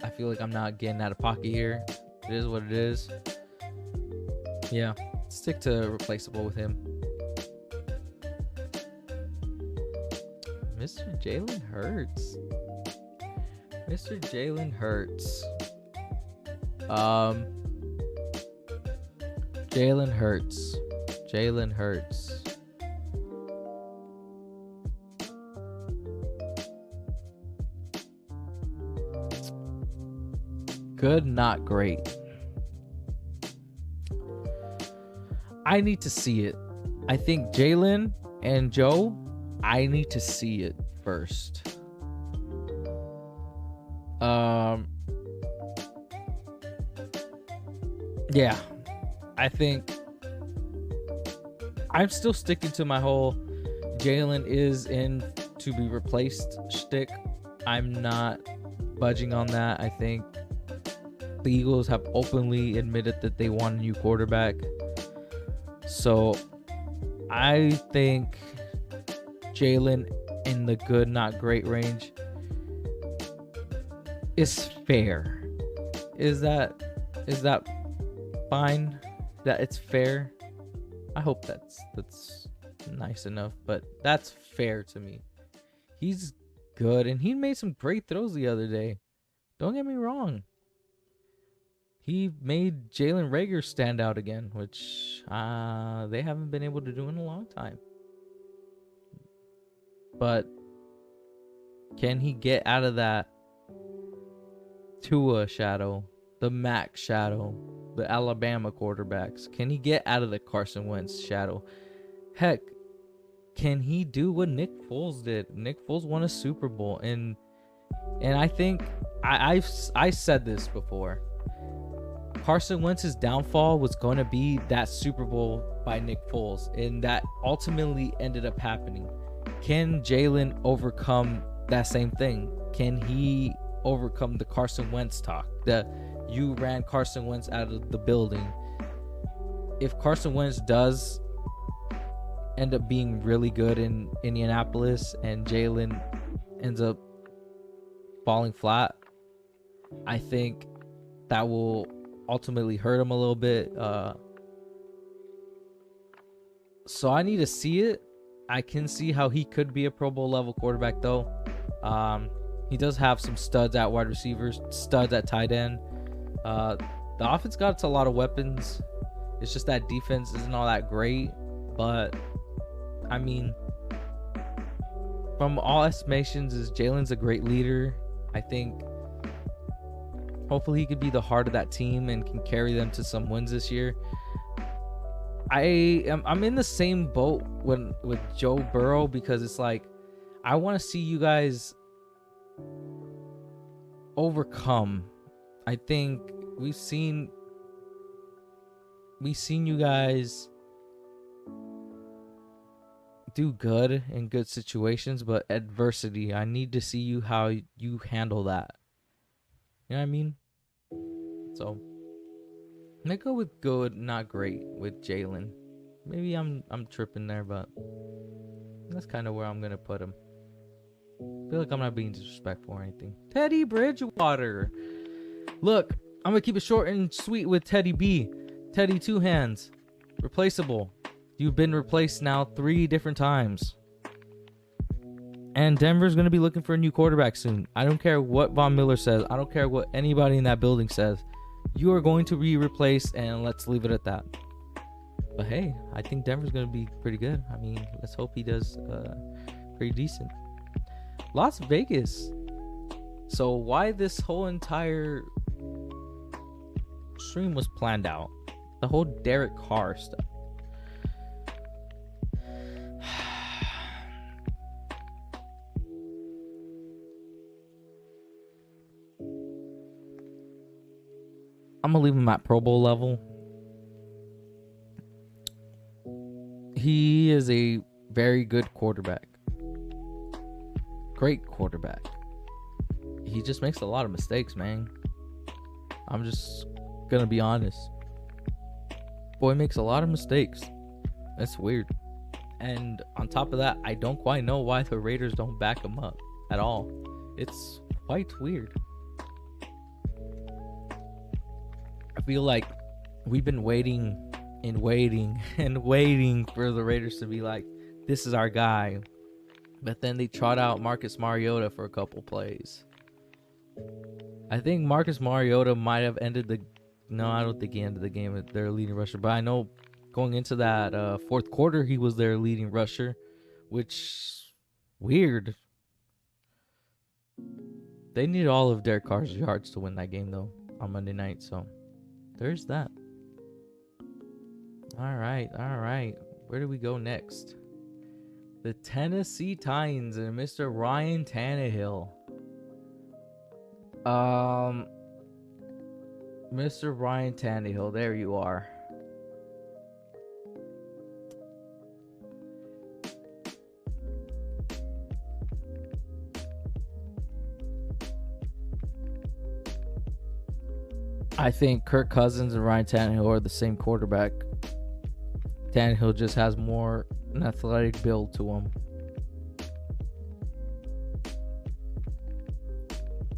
I feel like I'm not getting out of pocket here. It is what it is. Yeah, stick to replaceable with him. Mr. Jalen Hurts. Mr. Jalen Hurts. Jalen Hurts. Jalen Hurts. Good, not great. I need to see it. I think Jalen and Joe, I need to see it first. Yeah, I think I'm still sticking to my whole Jalen is in to be replaced shtick. I'm not budging on that. I think the Eagles have openly admitted that they want a new quarterback. So I think Jalen in the good, not great range is fair. Is that fine? That it's fair? I hope that's nice enough, but that's fair to me. He's good, and he made some great throws the other day. Don't get me wrong. He made Jalen Reagor stand out again, which they haven't been able to do in a long time. But can he get out of that Tua shadow, the Mac shadow, the Alabama quarterbacks? Can he get out of the Carson Wentz shadow? Heck, can he do what Nick Foles did? Nick Foles won a Super Bowl, and I think I said this before. Carson Wentz's downfall was going to be that Super Bowl by Nick Foles, and that ultimately ended up happening. Can Jalen overcome that same thing? Can he overcome the Carson Wentz talk that you ran Carson Wentz out of the building? If Carson Wentz does end up being really good in Indianapolis and Jalen ends up falling flat, I think that will ultimately hurt him a little bit. So I need to see it. I can see how he could be a Pro Bowl level quarterback though. He does have some studs at wide receivers, studs at tight end. The offense got a lot of weapons. It's just that defense isn't all that great. But I mean, from all estimations, is Jalen's a great leader. I think hopefully he could be the heart of that team and can carry them to some wins this year. I'm in the with Joe Burrow, because it's like I want to see you guys overcome. I think we've seen you guys do good in good situations, but adversity, I need to see you how you handle that. You know what I mean? So I'm gonna go with good, not great with Jalen. Maybe I'm tripping there, but that's kind of where I'm gonna put him. I feel like I'm not being disrespectful or anything. Teddy Bridgewater. Look, I'm gonna keep it short and sweet with Teddy B. Teddy Two Hands. Replaceable. You've been replaced now 3 different times. And Denver's going to be looking for a new quarterback soon. I don't care what Von Miller says. I don't care what anybody in that building says. You are going to be replaced, and let's leave it at that. But hey, I think Denver's going to be pretty good. I mean, let's hope he does pretty decent. Las Vegas. So why this whole entire stream was planned out? The whole Derek Carr stuff. I'm gonna leave him at Pro Bowl level. He is a very good quarterback. Great quarterback. He just makes a lot of mistakes, man. I'm just gonna be honest. Boy makes a lot of mistakes. That's weird. And on top of that, I don't quite know why the Raiders don't back him up at all. It's quite weird. I feel like we've been waiting and waiting and waiting for the Raiders to be like, this is our guy. But then they trot out Marcus Mariota for a couple plays. I think Marcus Mariota might have ended the... No, I don't think he ended the game with their leading rusher. But I know going into that fourth quarter, he was their leading rusher, which... weird. They needed all of Derek Carr's yards to win that game, though, on Monday night. So, there's that. All right. Where do we go next? The Tennessee Titans and Mr. Ryan Tannehill. Mr. Ryan Tannehill, there you are. I think Kirk Cousins and Ryan Tannehill are the same quarterback. Tannehill just has more an athletic build to him.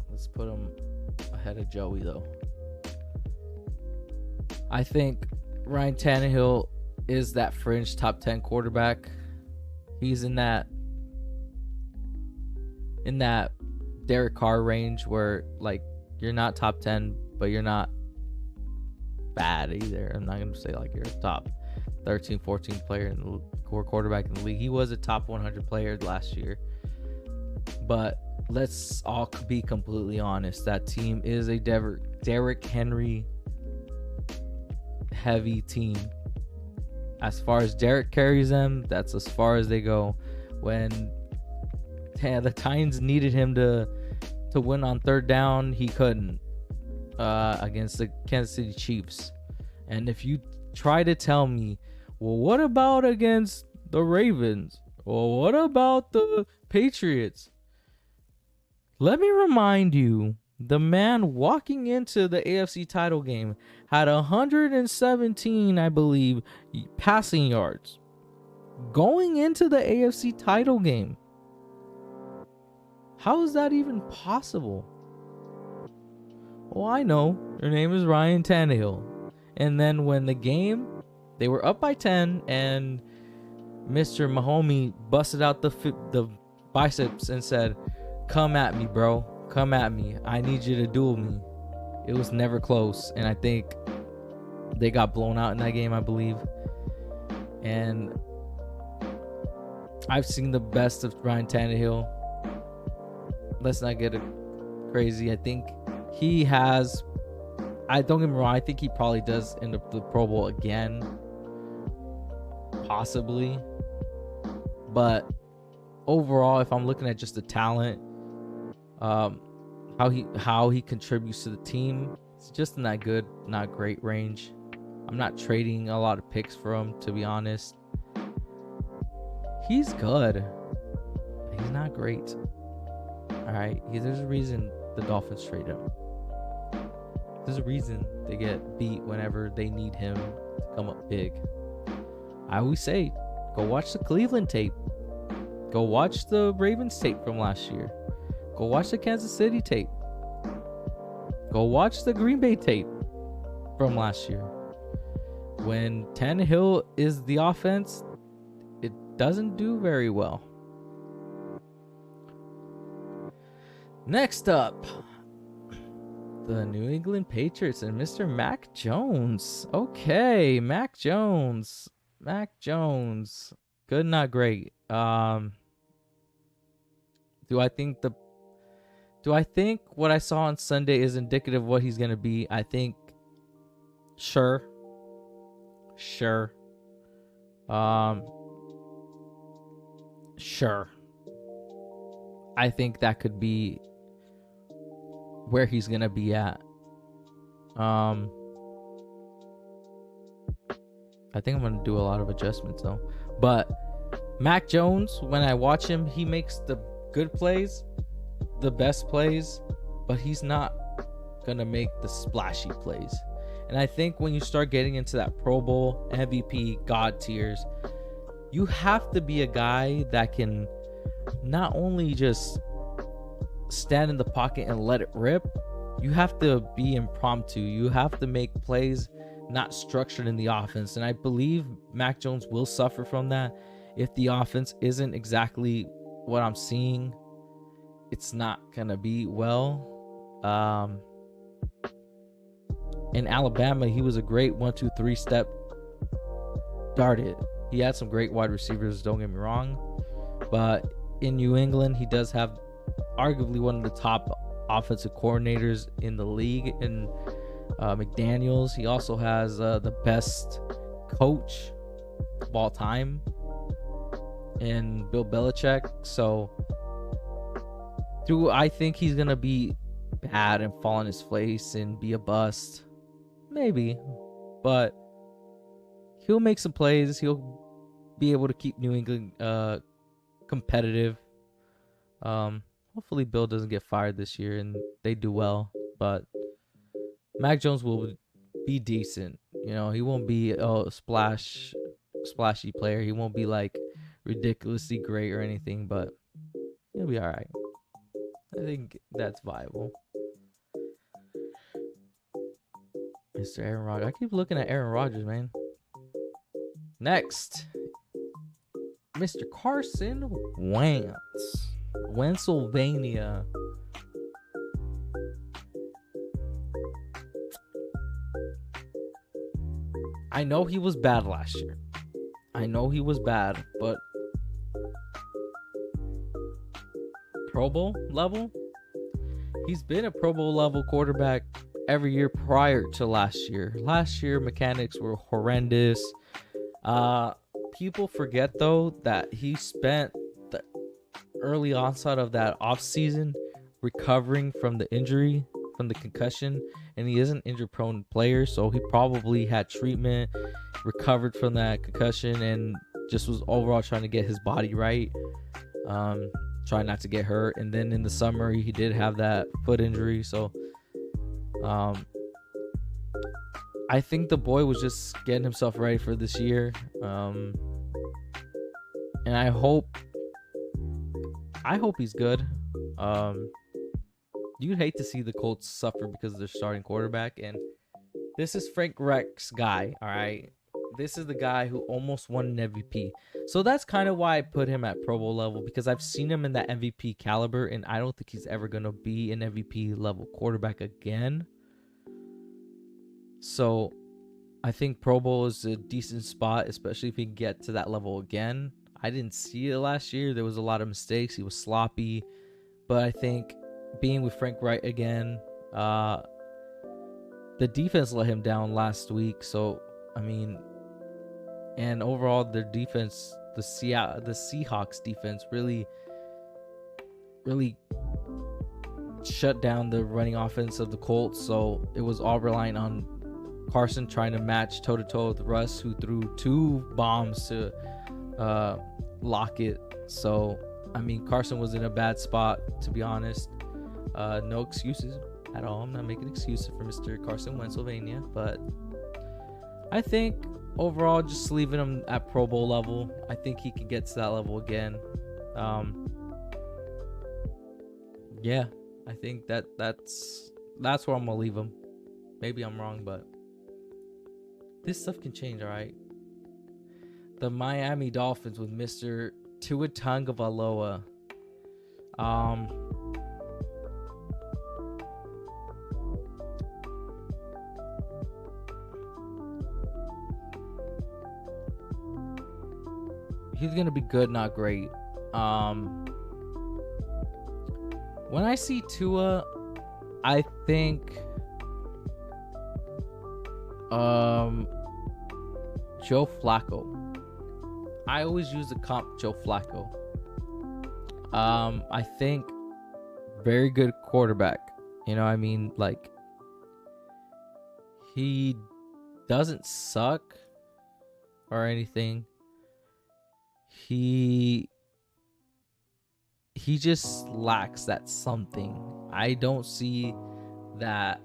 Let's put him ahead of Joey, though. I think Ryan Tannehill is that fringe top 10 quarterback. He's in that Derek Carr range where, like, you're not top 10, but you're not bad either. I'm not going to say like you're a top 13, 14 player in the core quarterback in the league. He was a top 100 player last year. But let's all be completely honest. That team is a Derrick Henry heavy team. As far as Derrick carries them, that's as far as they go. When the Titans needed him to win on third down, he couldn't against the Kansas City Chiefs. And if you try to tell me, well, what about against the Ravens? Well, what about the Patriots? Let me remind you, the man walking into the AFC title game had 117, I believe, passing yards. Going into the AFC title game. How is that even possible? Well, I know. Her name is Ryan Tannehill. And then when the game, they were up by 10, and Mr. Mahomey busted out the biceps and said, "Come at me, bro. Come at me. I need you to duel me." It was never close. And I think they got blown out in that game, I believe. And I've seen the best of Ryan Tannehill. Let's not get it crazy. I think he has. I don't get me wrong. I think he probably does end up the Pro Bowl again, possibly. But overall, if I'm looking at just the talent, how he contributes to the team, it's just in that good, not great range. I'm not trading a lot of picks for him, to be honest. He's good. He's not great. All right, there's a reason the Dolphins trade him. There's a reason they get beat whenever they need him to come up big. I always say, go watch the Cleveland tape. Go watch the Ravens tape from last year. Go watch the Kansas City tape. Go watch the Green Bay tape from last year. When Tannehill is the offense, it doesn't do very well. Next up, the New England Patriots and Mr. Mac Jones. Okay, Mac Jones. Mac Jones. Good, not great. Do I think what I saw on Sunday is indicative of what he's going to be? I think sure. Sure. I think that could be where he's going to be at. I think I'm going to do a lot of adjustments though. But Mac Jones, when I watch him, he makes the good plays, the best plays, but he's not going to make the splashy plays. And I think when you start getting into that Pro Bowl, MVP, God tiers, you have to be a guy that can not only just stand in the pocket and let it rip, you have to be impromptu. You have to make plays not structured in the offense. And I believe Mac Jones will suffer from that. If the offense isn't exactly what I'm seeing, it's not going to be well. In Alabama, he was a great 1-2-3 step darted. He had some great wide receivers, don't get me wrong. But in New England, he does have arguably one of the top offensive coordinators in the league in McDaniels. He also has the best coach of all time in Bill Belichick. So do I think he's going to be bad and fall on his face and be a bust? Maybe. But he'll make some plays. He'll be able to keep New England competitive. Hopefully Bill doesn't get fired this year and they do well. But Mac Jones will be decent. You know, he won't be a splashy player. He won't be like ridiculously great or anything, but he'll be all right. I think that's viable. Mr. Aaron Rodgers. I keep looking at Aaron Rodgers, man. Next, Mr. Carson Wentz. Pennsylvania. I know he was bad last year. But Pro Bowl level? He's been a Pro Bowl level quarterback every year prior to last year. Last year, mechanics were horrendous. People forget, though, that he spent the early onset of that offseason recovering from the injury, from the concussion, and he is an injury-prone player, so he probably had treatment, recovered from that concussion, and just was overall trying to get his body right, trying not to get hurt. And then in the summer, he did have that foot injury, so I think the boy was just getting himself ready for this year, and I hope he's good. You'd hate to see the Colts suffer because of their starting quarterback, and this is Frank Reich's guy, all right? This is the guy who almost won an MVP. So that's kind of why I put him at Pro Bowl level, because I've seen him in that MVP caliber, and I don't think he's ever going to be an MVP level quarterback again. So I think Pro Bowl is a decent spot, especially if he can get to that level again. I didn't see it last year. There was a lot of mistakes. He was sloppy. But I think being with Frank Wright again, the defense let him down last week. So, I mean, and overall their defense, the Seahawks defense really shut down the running offense of the Colts. So it was all relying on Carson trying to match toe-to-toe with Russ, who threw 2 bombs to Lockett. So, I mean, Carson was in a bad spot, to be honest. No excuses at all. I'm not making excuses for Mr. Carson Wentz, but I think overall just leaving him at Pro Bowl level. I think he can get to that level again. Yeah, I think that's where I'm gonna leave him. Maybe I'm wrong, but this stuff can change, all right? The Miami Dolphins with Mr. Tua Tagovailoa. He's gonna be good, not great. When I see Tua, I think Joe Flacco. I always use the comp Joe Flacco. I think very good quarterback. You know what I mean? Like, he doesn't suck or anything. He just lacks that something. I don't see that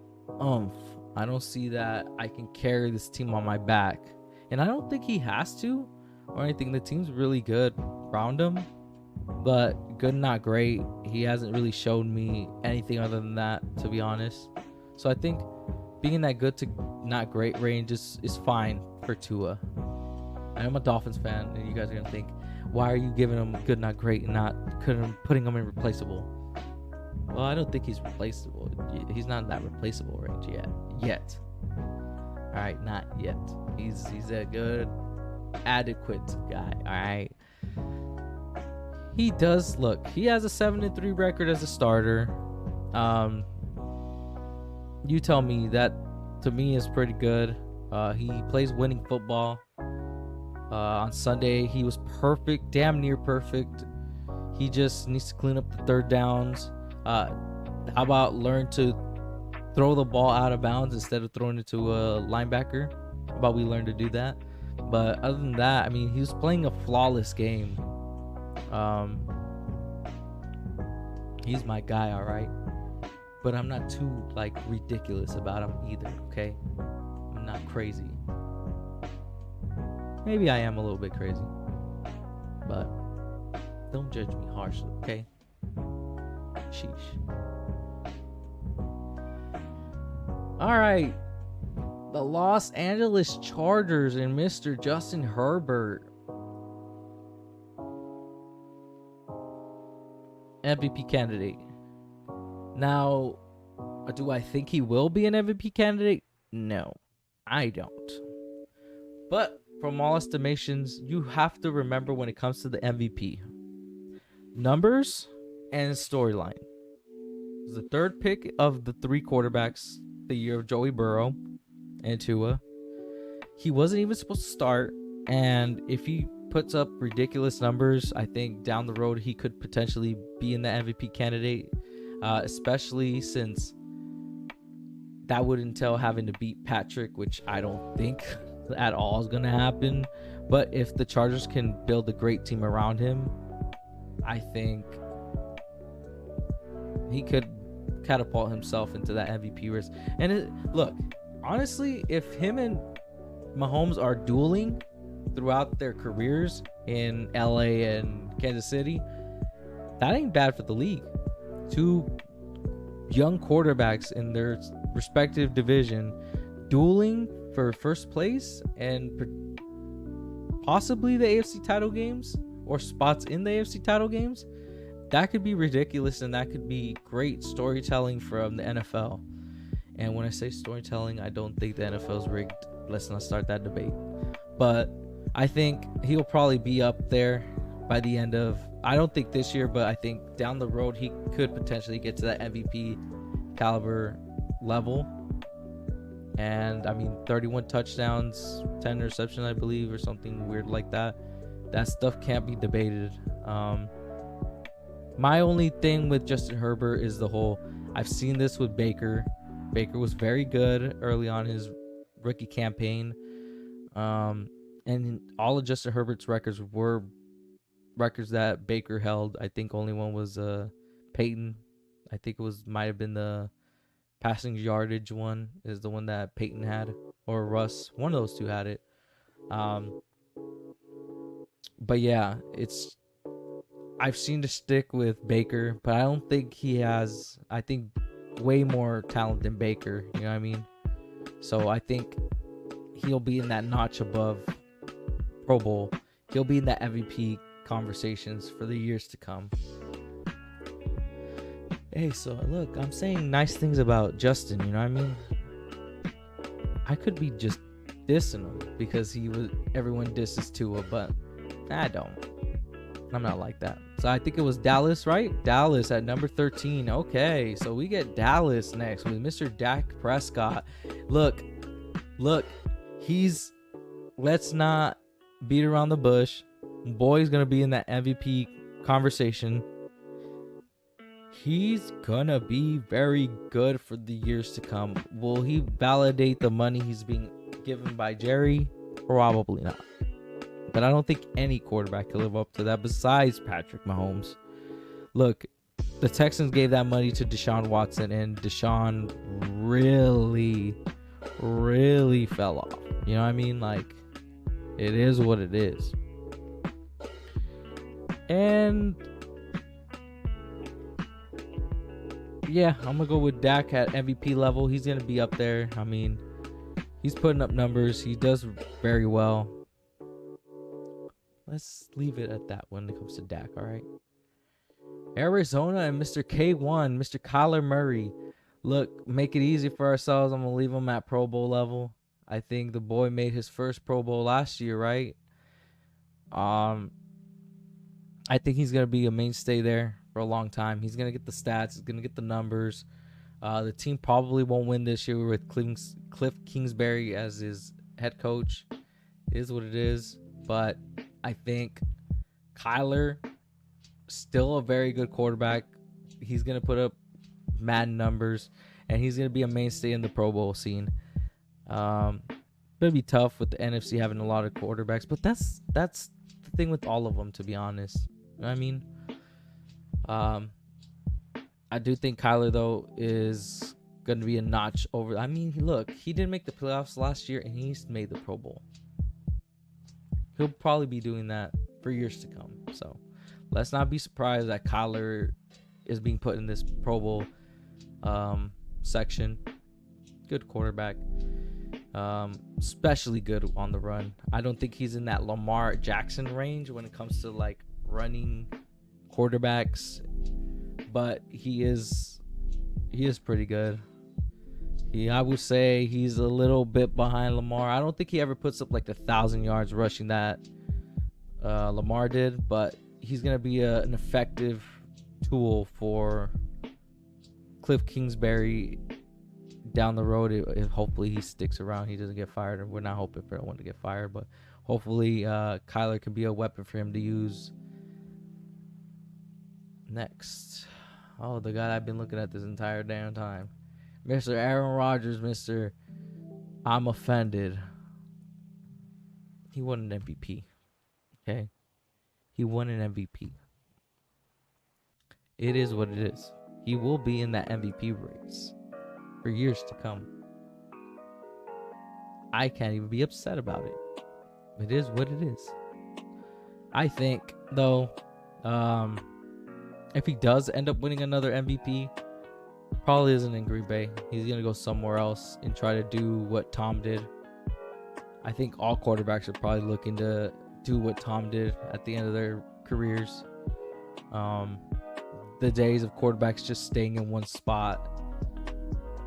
I don't see that I can carry this team on my back. And I don't think he has to or anything. The team's really good around him, but good, not great. He hasn't really shown me anything other than that, to be honest. So I think being in that good to not great range is fine for Tua. I'm a Dolphins fan, and you guys are going to think, why are you giving him good, not great, and not putting him in replaceable? Well, I don't think he's replaceable. He's not in that replaceable range yet. All right, not yet. He's a good, adequate guy. All right. He does look. He has a 7-3 record as a starter. You tell me. That to me is pretty good. He plays winning football. On Sunday, he was perfect, damn near perfect. He just needs to clean up the third downs. How about learn to throw the ball out of bounds instead of throwing it to a linebacker? How about we learn to do that? But other than that, I mean, he was playing a flawless game. He's my guy, all right? But I'm not too, ridiculous about him either, okay? I'm not crazy. Maybe I am a little bit crazy, but don't judge me harshly, okay? Sheesh. All right. The Los Angeles Chargers and Mr. Justin Herbert. MVP candidate. Now, do I think he will be an MVP candidate? No, I don't. But from all estimations, you have to remember when it comes to the MVP, numbers and storyline. The third pick of the 3 quarterbacks the year of Joey Burrow and Tua. He wasn't even supposed to start, and if he puts up ridiculous numbers, I think down the road he could potentially be in the MVP candidate, especially since that would entail having to beat Patrick, which I don't think at all is going to happen. But if the Chargers can build a great team around him, I think he could catapult himself into that MVP race. And look, honestly, if him and Mahomes are dueling throughout their careers in LA and Kansas City, that ain't bad for the league. 2 young quarterbacks in their respective division dueling for first place and possibly the AFC title games or spots in the AFC title games. That could be ridiculous, and that could be great storytelling from the NFL. And when I say storytelling, I don't think the NFL is rigged. Let's not start that debate. But I think he'll probably be up there by the end of, I don't think this year, but I think down the road he could potentially get to that MVP caliber level. And I mean, 31 touchdowns, 10 interceptions, I believe, or something weird like that. That stuff can't be debated. My only thing with Justin Herbert is the whole, I've seen this with Baker. Baker was very good early on his rookie campaign. And all of Justin Herbert's records were records that Baker held. I think only one was Peyton. I think it might have been the passing yardage one is the one that Peyton had, or Russ. One of those two had it. But yeah, I've seen the stick with Baker, but I don't think he has, I think, way more talent than Baker. You know what I mean? So I think he'll be in that notch above Pro Bowl. He'll be in that MVP conversations for the years to come. Hey, so look, I'm saying nice things about Justin, you know what I mean? I could be just dissing him because everyone disses Tua, but I don't. I'm not like that. So I think it was Dallas, right? Dallas at number 13. Okay, so we get Dallas next with Mr. Dak Prescott. Look, let's not beat around the bush. Boy's gonna be in that MVP conversation. He's gonna be very good for the years to come. Will he validate the money he's being given by Jerry? Probably not. But I don't think any quarterback can live up to that besides Patrick Mahomes. Look, the Texans gave that money to Deshaun Watson, and Deshaun really, really fell off. You know what I mean? Like, it is what it is. And yeah, I'm gonna go with Dak at MVP level. He's gonna be up there. I mean, he's putting up numbers. He does very well. Let's leave it at that when it comes to Dak, all right? Arizona and Mr. K1, Mr. Kyler Murray. Look, make it easy for ourselves. I'm gonna leave him at Pro Bowl level. I think the boy made his first Pro Bowl last year, right? I think he's going to be a mainstay there for a long time. He's going to get the stats. He's going to get the numbers. The team probably won't win this year with Cliff Kingsbury as his head coach. It is what it is. But I think Kyler, still a very good quarterback. He's going to put up mad numbers, and he's going to be a mainstay in the Pro Bowl scene. It'll be tough with the NFC having a lot of quarterbacks, but that's the thing with all of them, to be honest. You know what I mean? I do think Kyler, though, is going to be a notch over. I mean, look, he didn't make the playoffs last year, and he's made the Pro Bowl. He'll probably be doing that for years to come. So let's not be surprised that Kyler is being put in this Pro Bowl section. Good quarterback. Especially good on the run. I don't think he's in that Lamar Jackson range when it comes to like running quarterbacks, but he is pretty good. I would say he's a little bit behind Lamar. I don't think he ever puts up like 1,000 yards rushing that Lamar did, but he's gonna be an effective tool for Cliff Kingsbury down the road. If hopefully he sticks around, he doesn't get fired, and we're not hoping for anyone to get fired, but hopefully Kyler can be a weapon for him to use. Next, the guy I've been looking at this entire damn time, Mr. Aaron Rodgers. Mr. I'm offended. He won an MVP. Okay, he won an MVP. It is what it is. He will be in that MVP race for years to come. I can't even be upset about it. It is what it is. I think, though, if he does end up winning another MVP, probably isn't in Green Bay. He's going to go somewhere else and try to do what Tom did. I think all quarterbacks are probably looking to do what Tom did at the end of their careers. The days of quarterbacks just staying in one spot,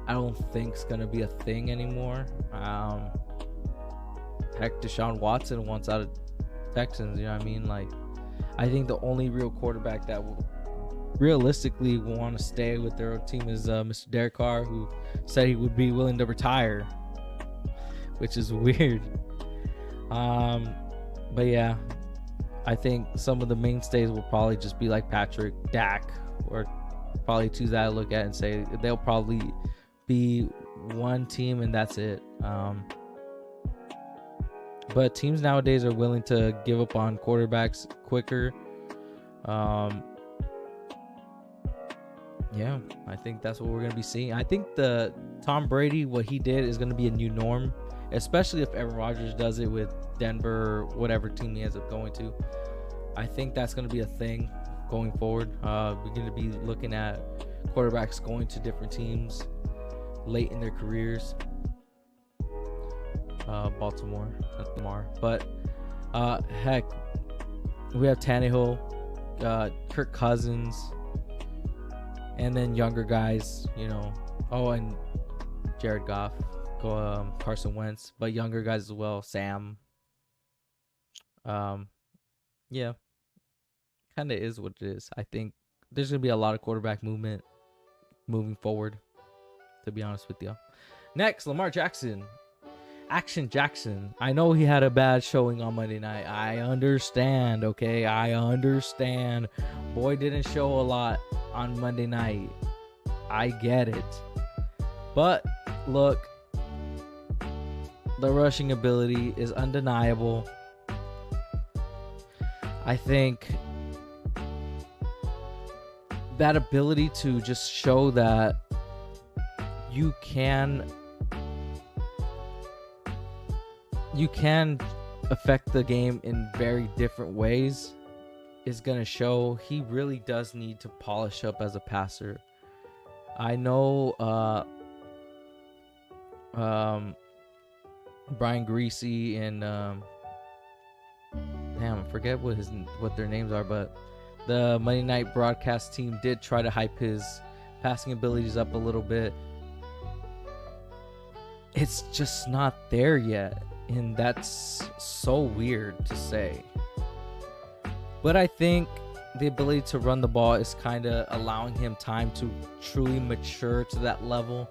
I don't think it's going to be a thing anymore. Heck, Deshaun Watson wants out of Texans, you know what I mean? Like, I think the only real quarterback that will realistically want to stay with their team is Mr. Derek Carr, who said he would be willing to retire, which is weird. But yeah, I think some of the mainstays will probably just be like Patrick, Dak, or probably two that I look at and say they'll probably be one team and that's it. But teams nowadays are willing to give up on quarterbacks quicker. Yeah, I think that's what we're going to be seeing. I think the Tom Brady, what he did is going to be a new norm, especially if Aaron Rodgers does it with Denver or whatever team he ends up going to. I think that's going to be a thing going forward. We're going to be looking at quarterbacks going to different teams late in their careers. Baltimore, Lamar. But heck, we have Tannehill, Kirk Cousins, and then younger guys, you know. Oh, and Jared Goff, Carson Wentz, but younger guys as well. Sam. Yeah, kind of is what it is. I think there's gonna be a lot of quarterback movement moving forward, to be honest with you. Next, Lamar Jackson. Action Jackson. I know he had a bad showing on Monday night. I understand, okay? I understand. Boy didn't show a lot on Monday night. I get it. But, look, the rushing ability is undeniable. I think that ability to just show that you can affect the game in very different ways is going to show. He really does need to polish up as a passer. I know Brian Greasy and I forget what their names are, but the Monday night broadcast team did try to hype his passing abilities up a little bit. It's just not there yet. And that's so weird to say. But I think the ability to run the ball is kind of allowing him time to truly mature to that level.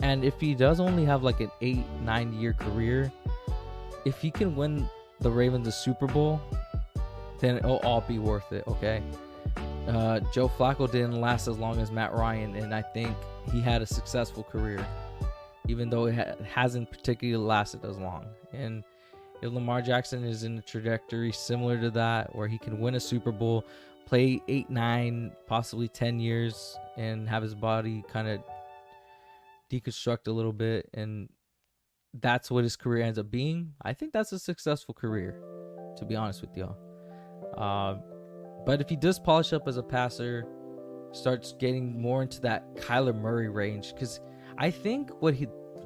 And if he does only have like an 8-9 year career, if he can win the Ravens a Super Bowl, then it'll all be worth it, okay? Joe Flacco didn't last as long as Matt Ryan, and I think he had a successful career, even though it hasn't particularly lasted as long. And if Lamar Jackson is in a trajectory similar to that, where he can win a Super Bowl, play 8, 9, possibly 10 years, and have his body kind of deconstruct a little bit, and that's what his career ends up being, I think that's a successful career, to be honest with y'all. But if he does polish up as a passer, starts getting more into that Kyler Murray range, because I think what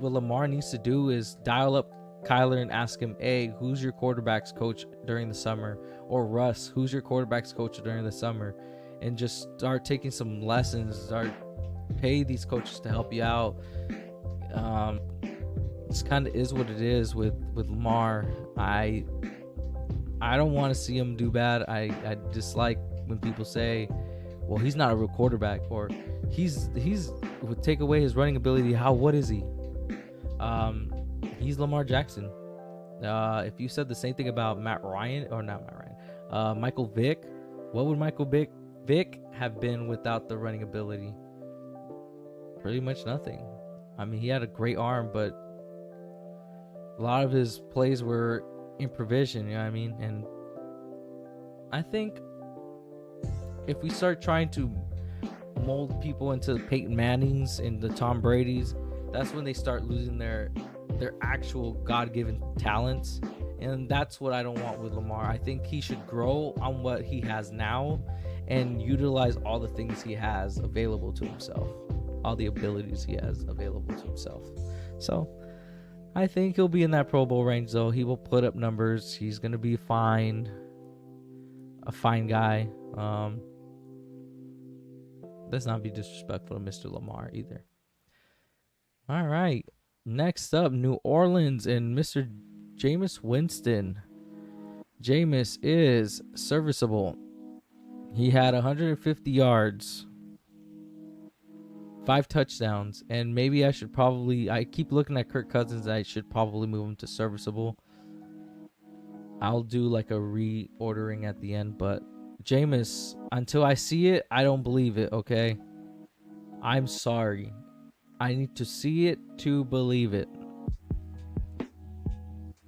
Lamar needs to do is dial up Kyler and ask him, hey, who's your quarterback's coach during the summer? Or Russ, who's your quarterback's coach during the summer? And just start taking some lessons, pay these coaches to help you out. This kind of is what it is with Lamar. I don't want to see him do bad. I dislike when people say, well, he's not a real quarterback, or he's would take away his running ability. What is he? He's Lamar Jackson. If you said the same thing about Michael Vick, what would Michael Vick have been without the running ability? Pretty much nothing. I mean, he had a great arm, but a lot of his plays were improvisation, you know what I mean? And I think if we start trying to mold people into Peyton Mannings and the Tom Brady's, that's when they start losing their actual God-given talents. And that's what I don't want with Lamar. I think he should grow on what he has now and utilize all the things he has available to himself, all the abilities he has available to himself. So I think he'll be in that Pro Bowl range, though. He will put up numbers. He's going to be fine. A fine guy. Let's not be disrespectful to Mr. Lamar either. All right. Next up, New Orleans and Mr. Jameis Winston. Jameis is serviceable. He had 150 yards, 5 touchdowns, and maybe I keep looking at Kirk Cousins. I should probably move him to serviceable. I'll do like a reordering at the end, but Jameis, until I see it, I don't believe it, okay? I'm sorry. I need to see it to believe it.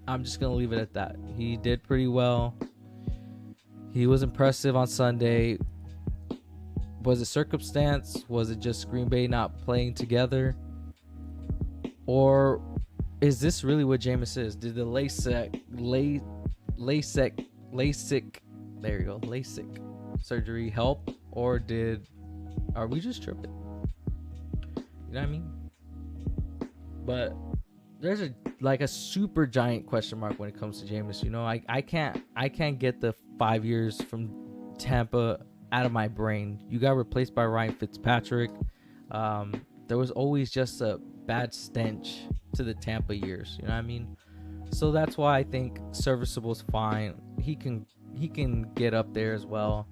I'm just going to leave it at that. He did pretty well. He was impressive on Sunday. Was it circumstance? Was it just Green Bay not playing together? Or is this really what Jameis is? Did the LASIK, there you go, LASIK surgery help? Or are we just tripping? You know what I mean? But there's a super giant question mark when it comes to Jameis. You know, I can't get the 5 years from Tampa out of my brain. You got replaced by Ryan Fitzpatrick. There was always just a bad stench to the Tampa years. You know what I mean? So that's why I think serviceable is fine. He can get up there as well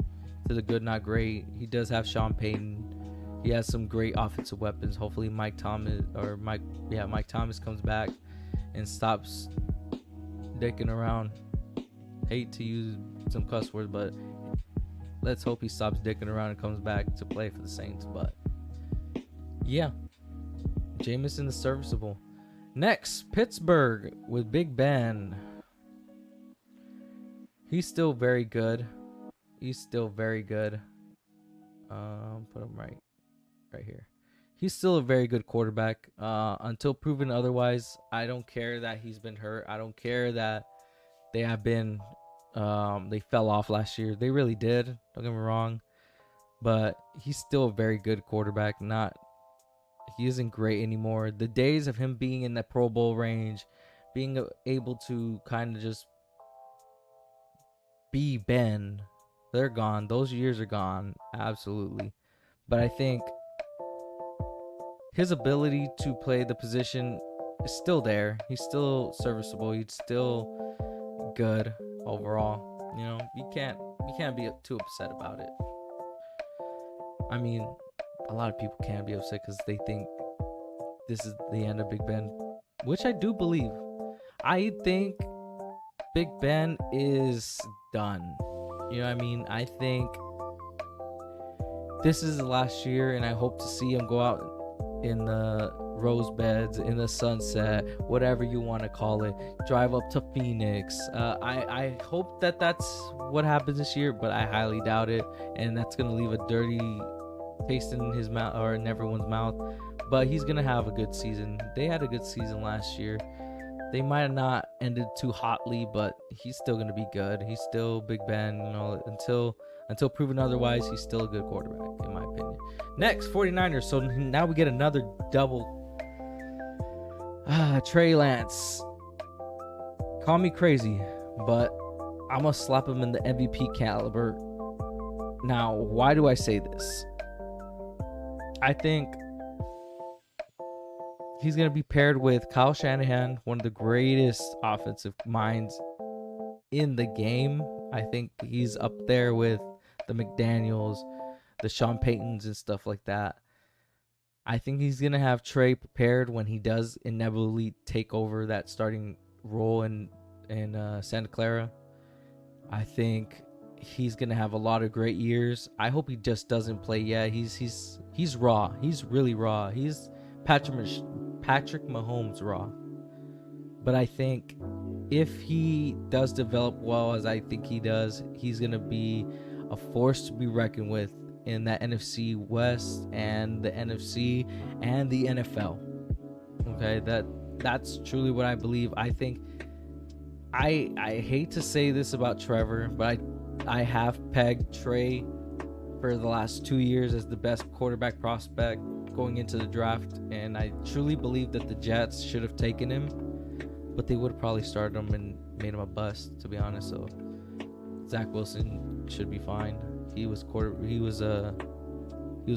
to the good, not great. He does have Sean Payton. He has some great offensive weapons. Hopefully Mike Thomas comes back and stops dicking around. Hate to use some cuss words, but let's hope he stops dicking around and comes back to play for the Saints. But yeah, Jameis is serviceable. Next, Pittsburgh with Big Ben. He's still very good. Put him right here. He's still a very good quarterback. Until proven otherwise, I don't care that he's been hurt. I don't care that they have been they fell off last year. They really did. Don't get me wrong. But he's still a very good quarterback. He isn't great anymore. The days of him being in the Pro Bowl range, being able to kind of just be Ben, they're gone. Those years are gone. Absolutely. But I think his ability to play the position is still there. He's still serviceable. He's still good overall. You know, you can't be too upset about it. I mean, a lot of people can't be upset because they think this is the end of Big Ben, which I do believe. I think Big Ben is done. You know what I mean? I think this is the last year, and I hope to see him go out in the rose beds, in the sunset, whatever you want to call it, drive up to Phoenix. I hope that that's what happens this year, but I highly doubt it, and that's going to leave a dirty taste in his mouth, or in everyone's mouth. But he's going to have a good season. They had a good season last year. They might have not ended too hotly, but he's still going to be good. He's still Big Ben, you know, until proven otherwise. He's still a good quarterback, in my opinion. Next, 49ers. So now we get another double. Trey Lance. Call me crazy, but I'm going to slap him in the MVP caliber. Now, why do I say this? I think he's going to be paired with Kyle Shanahan, one of the greatest offensive minds in the game. I think he's up there with the McDaniels, the Sean Paytons, and stuff like that. I think he's going to have Trey prepared when he does inevitably take over that starting role in Santa Clara. I think he's going to have a lot of great years. I hope he just doesn't play yet. He's raw. He's really raw. He's Patrick Mahomes raw. But I think if he does develop well, as I think he does, he's going to be a force to be reckoned with in that NFC West and the NFC and the NFL. Okay, that's truly what I believe. I think I hate to say this about Trevor, but I have pegged Trey for the last 2 years as the best quarterback prospect going into the draft, and I truly believe that the Jets should have taken him, but they would have probably started him and made him a bust, to be honest. So Zach Wilson should be fine. He was a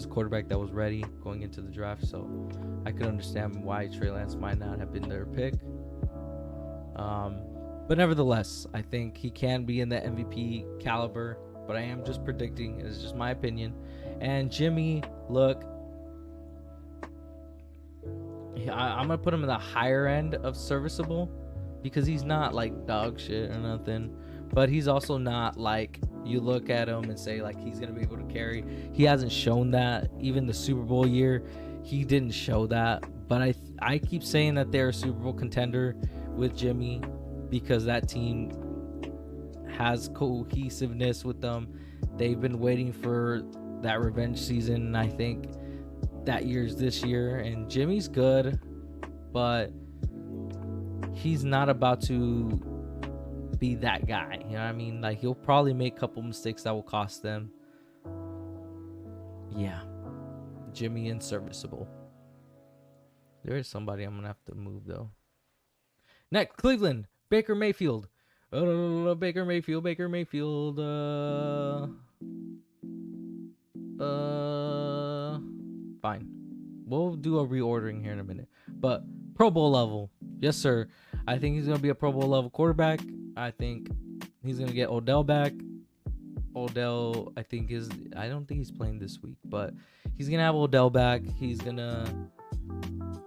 quarterback that was ready going into the draft, so I could understand why Trey Lance might not have been their pick. But nevertheless, I think he can be in the MVP caliber. But I am just predicting. It's just my opinion. And Jimmy, look, I'm going to put him in the higher end of serviceable because he's not like dog shit or nothing. But he's also not like you look at him and say like he's going to be able to carry. He hasn't shown that. Even the Super Bowl year, he didn't show that. But I keep saying that they're a Super Bowl contender with Jimmy because that team has cohesiveness with them. They've been waiting for that revenge season. I think that year's this year, and Jimmy's good, but he's not about to be that guy. You know what I mean? Like, he'll probably make a couple mistakes that will cost them. Yeah, Jimmy and serviceable. There is somebody I'm gonna have to move though. Next, Cleveland, Baker Mayfield. Baker Mayfield. Fine. We'll do a reordering here in a minute. But Pro Bowl level. Yes, sir. I think he's going to be a Pro Bowl level quarterback. I think he's going to get Odell back. Odell, I don't think he's playing this week, but he's going to have Odell back. He's going to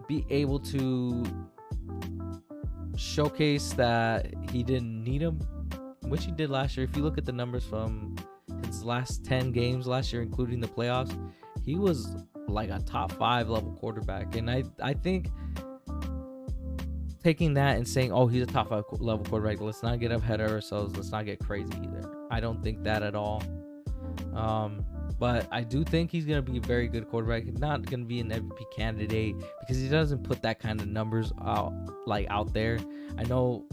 be able to showcase that he didn't need him, which he did last year. If you look at the numbers from his last 10 games last year, including the playoffs, he was like a top 5 level quarterback. And I think taking that and saying, oh, he's a top 5 level quarterback, let's not get ahead of ourselves. Let's not get crazy either. I don't think that at all. But I do think he's going to be a very good quarterback. He's not going to be an MVP candidate because he doesn't put that kind of numbers out there. I know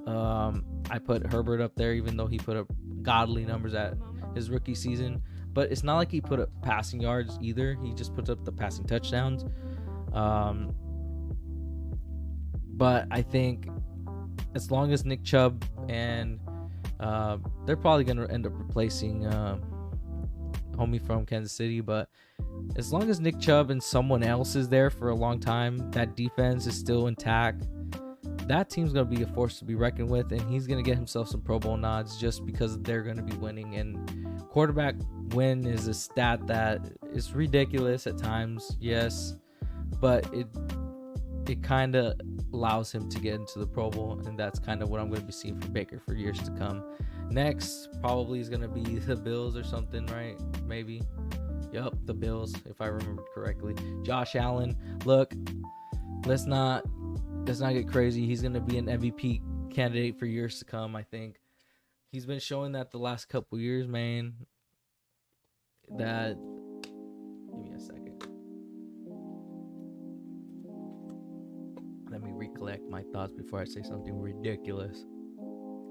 I put Herbert up there, even though he put up godly numbers at his rookie season. But it's not like he put up passing yards either. He just puts up the passing touchdowns. But I think as long as Nick Chubb and they're probably going to end up replacing homie from Kansas City, but as long as Nick Chubb and someone else is there for a long time, that defense is still intact, that team's going to be a force to be reckoned with, and he's going to get himself some Pro Bowl nods just because they're going to be winning. And quarterback win is a stat that is ridiculous at times, yes, but it kind of allows him to get into the Pro Bowl, and that's kind of what I'm going to be seeing from Baker for years to come. Next probably is going to be the Bills or something, right? Maybe. Yup, the Bills, if I remember correctly. Josh Allen, look, let's not get crazy. He's going to be an MVP candidate for years to come, I think. He's been showing that the last couple years, man. That, give me a second. Let me recollect my thoughts before I say something ridiculous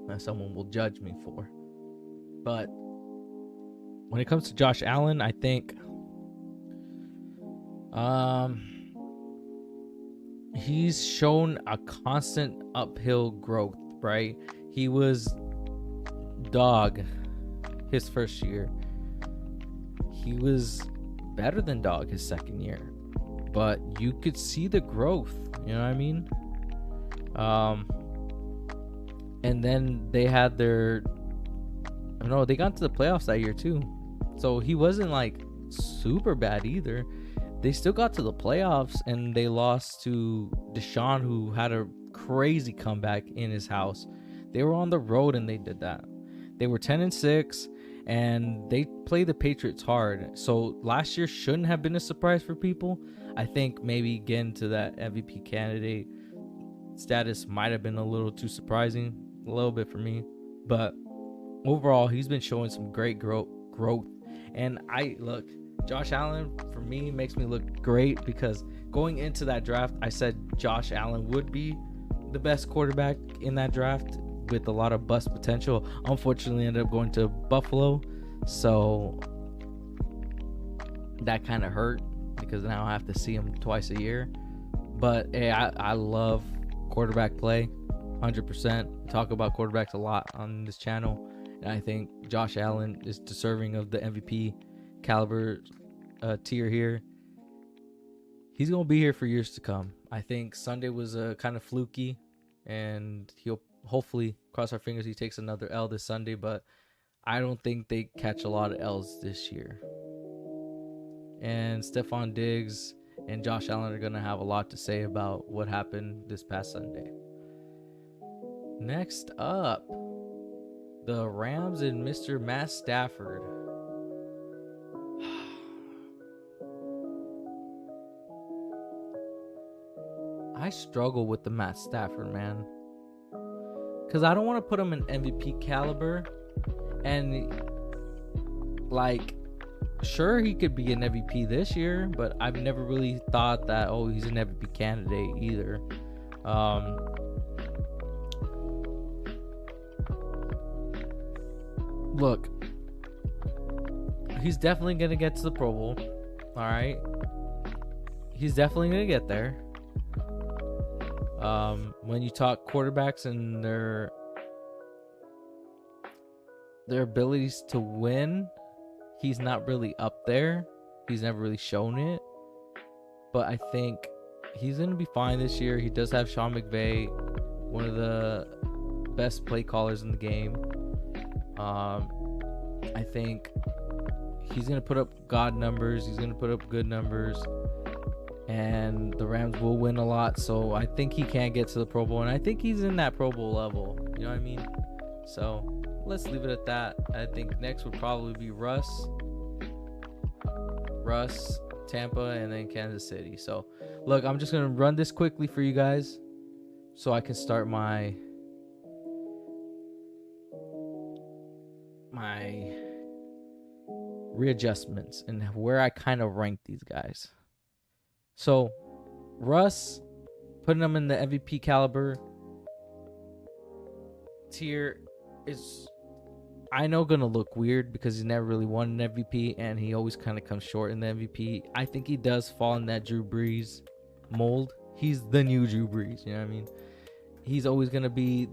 that someone will judge me for. But when it comes to Josh Allen, I think he's shown a constant uphill growth, right? He was dog his first year. He was better than dog his second year. But you could see the growth, you know what I mean? And then they had they got to the playoffs that year too. So he wasn't like super bad either. They still got to the playoffs and they lost to Deshaun, who had a crazy comeback in his house. They were on the road and they did that. They were 10-6 and they played the Patriots hard. So last year shouldn't have been a surprise for people. I think maybe getting to that MVP candidate status might have been a little too surprising, a little bit for me. But overall, he's been showing some great growth. And Josh Allen, for me, makes me look great because going into that draft, I said Josh Allen would be the best quarterback in that draft with a lot of bust potential. Unfortunately, ended up going to Buffalo. So that kind of hurt because now I have to see him twice a year. But hey, I love quarterback play, 100%. Talk about quarterbacks a lot on this channel. And I think Josh Allen is deserving of the MVP caliber tier here. He's going to be here for years to come. I think Sunday was kind of fluky, and he'll hopefully, cross our fingers, he takes another L this Sunday, but I don't think they catch a lot of L's this year. And Stephon Diggs and Josh Allen are going to have a lot to say about what happened this past Sunday. Next up, the Rams and Mr. Matt Stafford. I struggle with the Matt Stafford, man. Because I don't want to put him in MVP caliber. And, like, sure, he could be an MVP this year, but I've never really thought that, oh, he's an MVP candidate either. Look, he's definitely going to get to the Pro Bowl. All right. He's definitely going to get there. When you talk quarterbacks and their abilities to win, he's not really up there. He's never really shown it. But I think he's going to be fine this year. He does have Sean McVay, one of the best play callers in the game. I think he's going to put up God numbers. He's going to put up good numbers. And the Rams will win a lot. So I think he can get to the Pro Bowl. And I think he's in that Pro Bowl level. You know what I mean? So let's leave it at that. I think next would probably be Russ, Tampa, and then Kansas City. So look, I'm just going to run this quickly for you guys so I can start my readjustments and where I kind of rank these guys. So Russ, putting him in the MVP caliber tier is, I know, gonna look weird because he's never really won an MVP and he always kind of comes short in the MVP. I think he does fall in that Drew Brees mold. He's the new Drew Brees, you know what I mean? He's always gonna be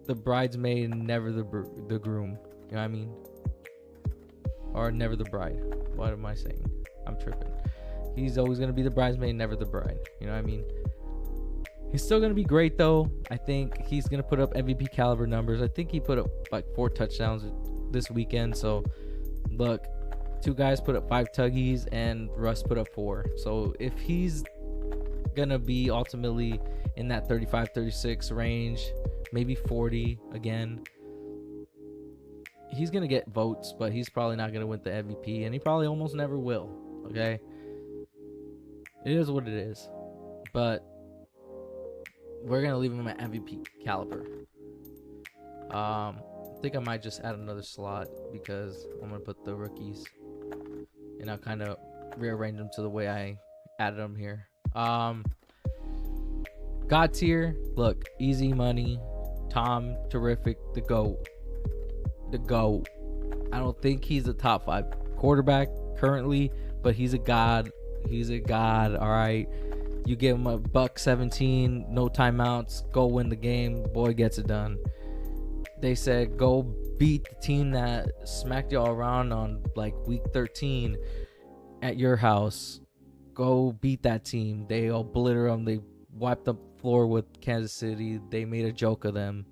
the bridesmaid and never the groom, you know what I mean? Or never the bride. What am I saying? I'm tripping. He's always going to be the bridesmaid, never the bride. You know what I mean? He's still going to be great, though. I think he's going to put up MVP caliber numbers. I think he put up like 4 touchdowns this weekend. So, look, 2 guys put up 5 tuggies and Russ put up 4. So, if he's going to be ultimately in that 35-36 range, maybe 40 again, he's going to get votes, but he's probably not going to win the MVP, and he probably almost never will, okay? It is what it is, but we're going to leave him at MVP caliber. I think I might just add another slot because I'm going to put the rookies, and I'll kind of rearrange them to the way I added them here. God tier, look, easy money, Tom, terrific, the GOAT. I don't think he's a top 5 quarterback currently, but he's a god. He's a god. All right, you give him a $117, no timeouts, go win the game. Boy gets it done. They said go beat the team that smacked y'all around on like week 13 at your house. Go beat that team. They obliterated them. They wiped the floor with Kansas City. They made a joke of them.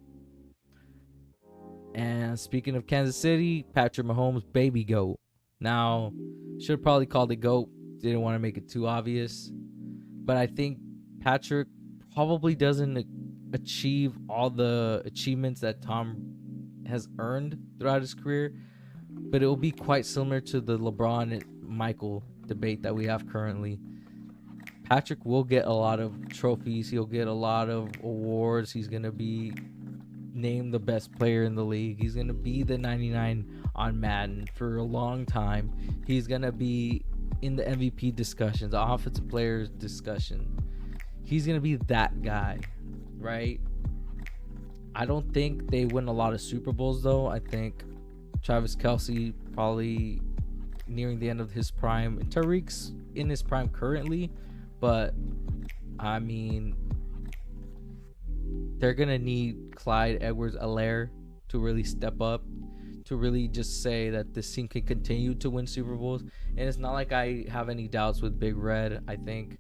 And speaking of Kansas City, Patrick Mahomes, baby GOAT. Now, should have probably called it GOAT. Didn't want to make it too obvious. But I think Patrick probably doesn't achieve all the achievements that Tom has earned throughout his career. But it will be quite similar to the LeBron and Michael debate that we have currently. Patrick will get a lot of trophies. He'll get a lot of awards. He's going to be named the best player in the league. He's going to be the 99 on Madden for a long time. He's going to be in the MVP discussions, the offensive players discussion. He's going to be that guy, right? I don't think they win a lot of Super Bowls, though. I think Travis Kelce probably nearing the end of his prime. Tariq's in his prime currently, but I mean, they're going to need Clyde Edwards-Helaire to really step up, to really just say that this team can continue to win Super Bowls. And it's not like I have any doubts with Big Red. I think,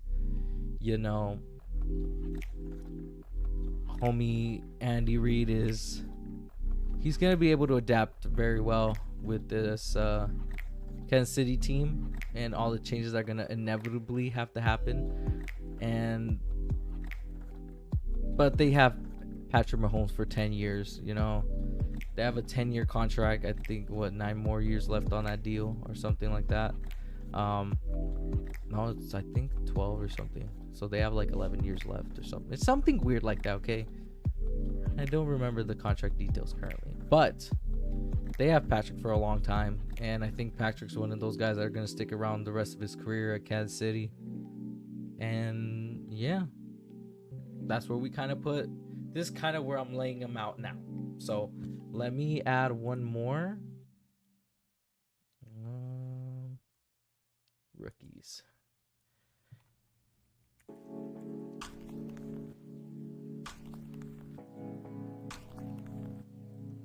homie Andy Reid he's gonna be able to adapt very well with this Kansas City team and all the changes that are gonna inevitably have to happen. But they have Patrick Mahomes for 10 years. They have a 10-year contract. I think 9 more years left on that deal or something like that. No, it's I think 12 or something. So they have like 11 years left or something. It's something weird like that. Okay, I don't remember the contract details currently, but they have Patrick for a long time, and I think Patrick's one of those guys that are going to stick around the rest of his career at Kansas City. And yeah, that's where we kind of put this, kind of where I'm laying him out now. So let me add one more. Rookies.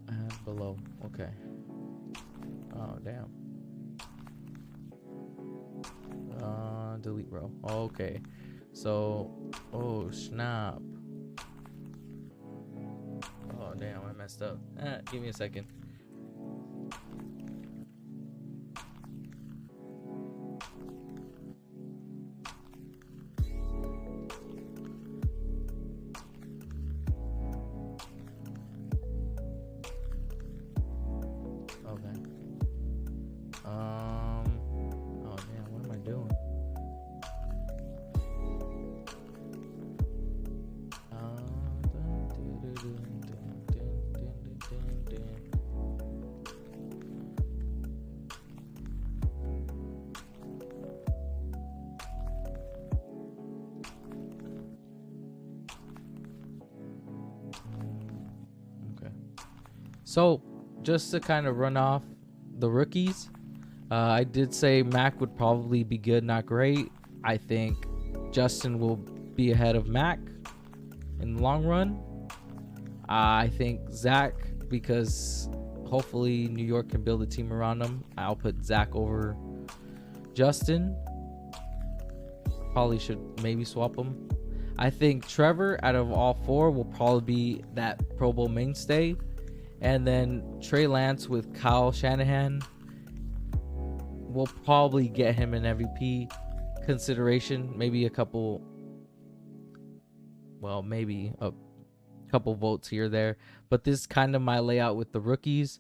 And below. Okay. Oh, damn. Delete row. Okay. So, oh, snap. Oh, damn, I messed up. Give me a second. Oh damn, what am I doing? Okay. So, just to kind of run off the rookies, I did say Mac would probably be good, not great. I think Justin will be ahead of Mac in the long run. I think Zach, because hopefully New York can build a team around him, I'll put Zach over Justin. Probably should maybe swap him. I think Trevor, out of all four, will probably be that Pro Bowl mainstay. And then Trey Lance with Kyle Shanahan will probably get him an MVP consideration. Maybe a couple votes here or there. But this is kind of my layout with the rookies.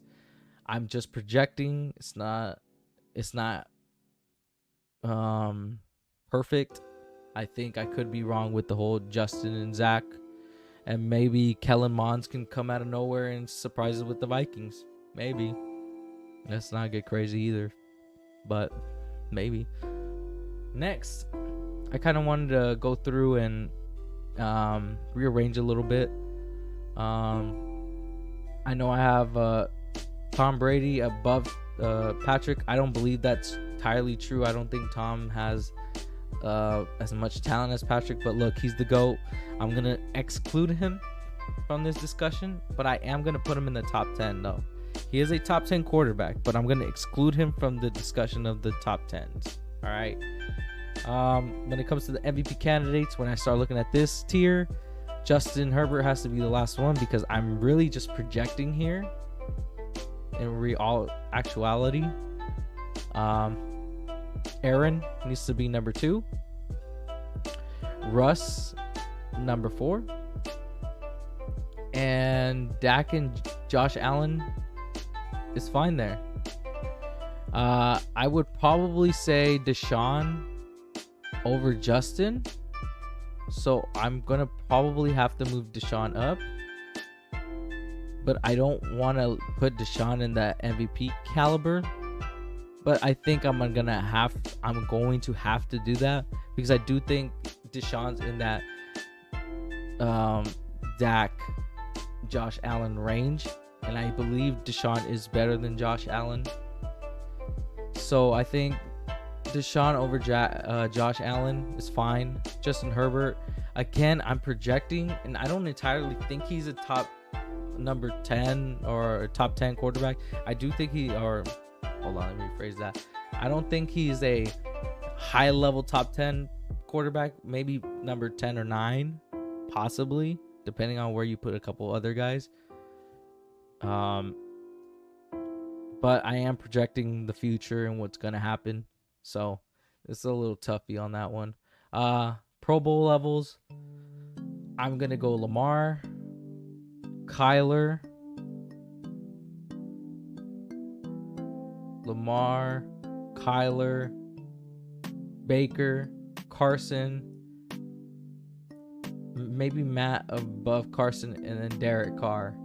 I'm just projecting. It's not perfect. I think I could be wrong with the whole Justin and Zach. And maybe Kellen Mond can come out of nowhere and surprise us with the Vikings. Maybe. Let's not get crazy either. But maybe. Next, I kind of wanted to go through and rearrange a little bit. I know I have Tom Brady above Patrick. I don't believe that's entirely true. I don't think Tom has as much talent as Patrick, but look, he's the GOAT. I'm gonna exclude him from this discussion, but I am gonna put him in the top 10 though. He is a top 10 quarterback, but I'm gonna exclude him from the discussion of the top 10s. All right. When it comes to the MVP candidates, when I start looking at this tier, Justin Herbert has to be the last one because I'm really just projecting here in all actuality. Aaron needs to be number 2. Russ, number 4. And Dak and Josh Allen is fine there. I would probably say Deshaun over Justin. So I'm going to probably have to move Deshaun up. But I don't want to put Deshaun in that MVP caliber. But I think I'm going to have to do that because I do think Deshaun's in that Dak, Josh Allen range, and I believe Deshaun is better than Josh Allen. So I think Deshaun over Josh Allen is fine. Justin Herbert, again, I'm projecting, and I don't entirely think he's a top number 10 or a top 10 quarterback. I do think hold on, let me rephrase that. I don't think he's a high level top 10 quarterback, maybe number 10 or 9, possibly. depending on where you put a couple other guys. But I am projecting the future and what's gonna happen, so it's a little toughy on that one. Pro Bowl levels, I'm gonna go Lamar, Kyler, Baker, Carson, maybe Matt above Carson, and then Derek Carr.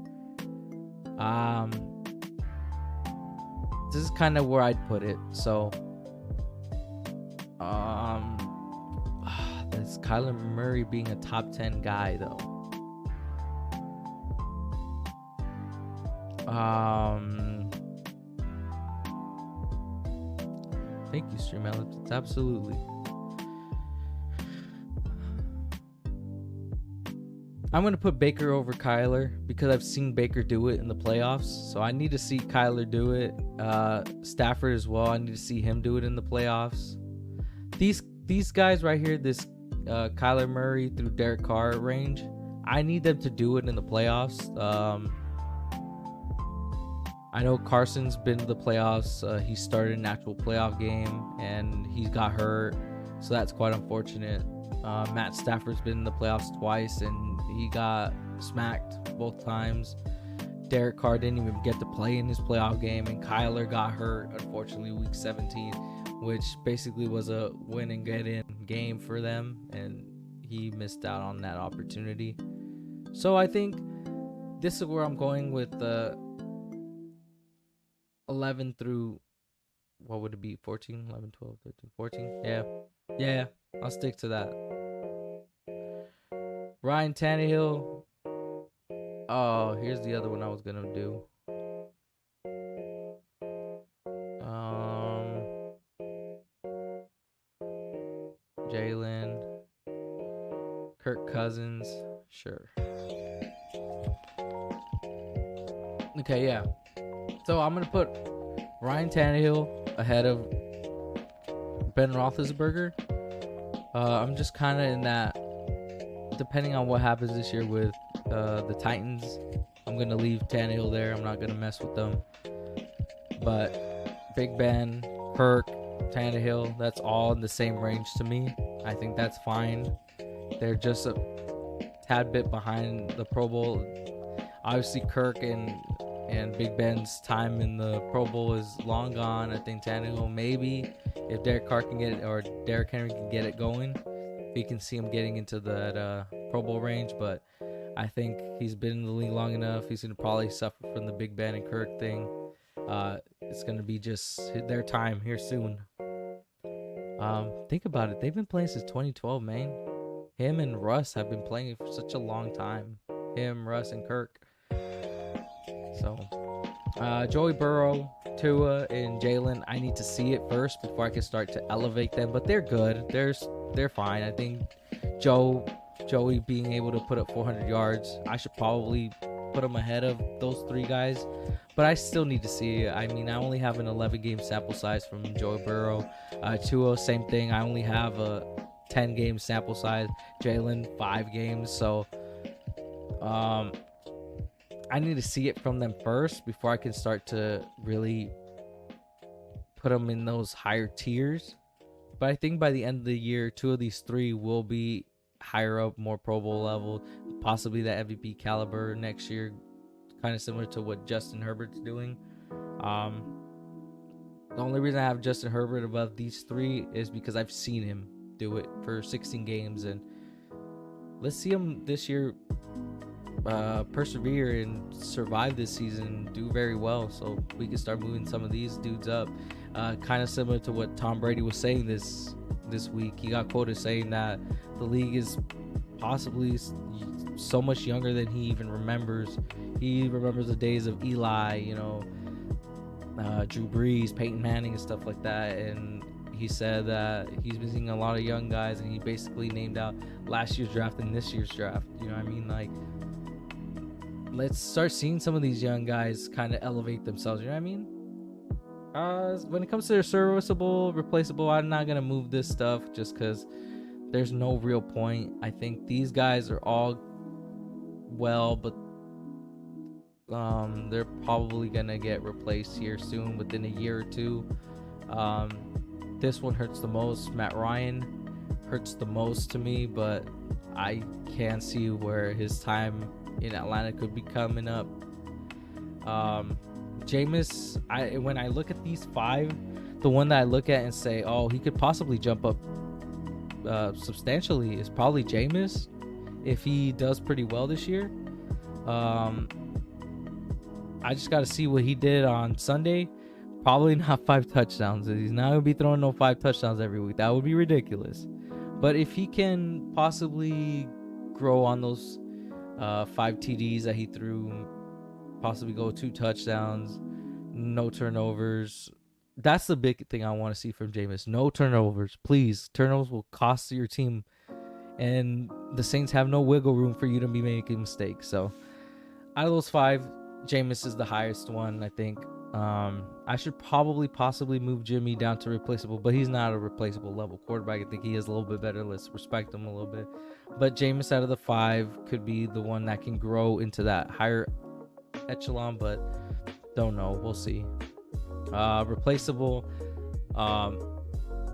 This is kind of where I'd put it. So, that's Kyler Murray being a top 10 guy though. Thank you, Stream Alex. Absolutely. I'm going to put Baker over Kyler because I've seen Baker do it in the playoffs. So I need to see Kyler do it. Stafford as well. I need to see him do it in the playoffs. These guys right here, this Kyler Murray through Derek Carr range, I need them to do it in the playoffs. I know Carson's been to the playoffs. He started an actual playoff game and he got hurt. So that's quite unfortunate. Matt Stafford's been in the playoffs twice and he got smacked both times. Derek Carr didn't even get to play in his playoff game, and Kyler got hurt, unfortunately, week 17, which basically was a win and get in game for them, and he missed out on that opportunity. So I think this is where I'm going with the 11 through, what would it be, 14, 11, 12, 13, 14? Yeah, I'll stick to that. Ryan Tannehill. Oh, here's the other one I was going to do. Jalen. Kirk Cousins. Sure. Okay, yeah. So I'm going to put Ryan Tannehill ahead of Ben Roethlisberger. I'm just kind of in that, depending on what happens this year with the Titans, I'm going to leave Tannehill there. I'm not going to mess with them. But Big Ben, Kirk, Tannehill, that's all in the same range to me. I think that's fine. They're just a tad bit behind the Pro Bowl. Obviously, Kirk and Big Ben's time in the Pro Bowl is long gone. I think Tannehill, maybe, if Derek Carr can get it, or Derrick Henry can get it going, we can see him getting into that Pro Bowl range. But I think he's been in the league long enough. He's going to probably suffer from the Big Ben and Kirk thing. It's going to be just their time here soon. Think about it. They've been playing since 2012, man. Him and Russ have been playing for such a long time. Him, Russ, and Kirk. So, Joey Burrow, Tua, and Jalen, I need to see it first before I can start to elevate them. But they're good. They're fine. I think Joey being able to put up 400 yards, I should probably put him ahead of those three guys. But I still need to see it. I mean, I only have an 11-game sample size from Joey Burrow. Tua, same thing. I only have a 10-game sample size. Jalen, 5 games. So, I need to see it from them first before I can start to really put them in those higher tiers. But I think by the end of the year, 2 of these 3 will be higher up, more Pro Bowl level, possibly that MVP caliber next year, kind of similar to what Justin Herbert's doing. The only reason I have Justin Herbert above these 3 is because I've seen him do it for 16 games, and let's see him this year persevere and survive this season, do very well, so we can start moving some of these dudes up. Kind of similar to what Tom Brady was saying this week. He got quoted saying that the league is possibly so much younger than he even remembers. He remembers the days of Eli, Drew Brees, Peyton Manning, and stuff like that. And he said that he's been seeing a lot of young guys, and he basically named out last year's draft and this year's draft. You know what I mean? Like, let's start seeing some of these young guys kind of elevate themselves. You know what I mean? When it comes to their serviceable, replaceable, I'm not going to move this stuff just because there's no real point. I think these guys are all well, but they're probably gonna get replaced here soon, within a year or two. This one hurts the most. Matt Ryan hurts the most to me, but I can see where his time in Atlanta could be coming up. Jameis, when I look at these 5, the one that I look at and say, oh, he could possibly jump up substantially is probably Jameis if he does pretty well this year. I just got to see what he did on Sunday. Probably not 5 touchdowns. He's not going to be throwing no 5 touchdowns every week. That would be ridiculous. But if he can possibly grow on those 5 TDs that he threw, possibly go 2 touchdowns, no turnovers. That's the big thing I want to see from Jameis. No turnovers, please. Turnovers will cost your team, and the Saints have no wiggle room for you to be making mistakes. So, out of those 5, Jameis is the highest one, I think. I should possibly move Jimmy down to replaceable, but he's not a replaceable level quarterback. I think he is a little bit better. Let's respect him a little bit. But Jameis out of the 5 could be the one that can grow into that higher echelon, but don't know. We'll see. Replaceable.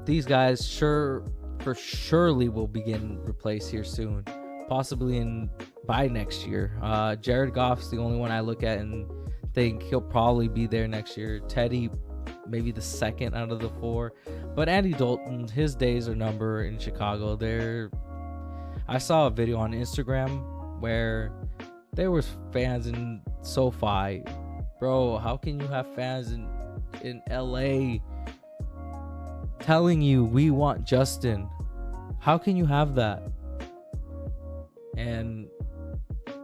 These guys surely will begin replace here soon, possibly by next year. Jared Goff's the only one I look at and think he'll probably be there next year. Teddy, maybe the second out of the 4, but Andy Dalton, his days are numbered in Chicago. I saw a video on Instagram where there was fans in SoFi. Bro, how can you have fans in LA telling you we want Justin? How can you have that? And it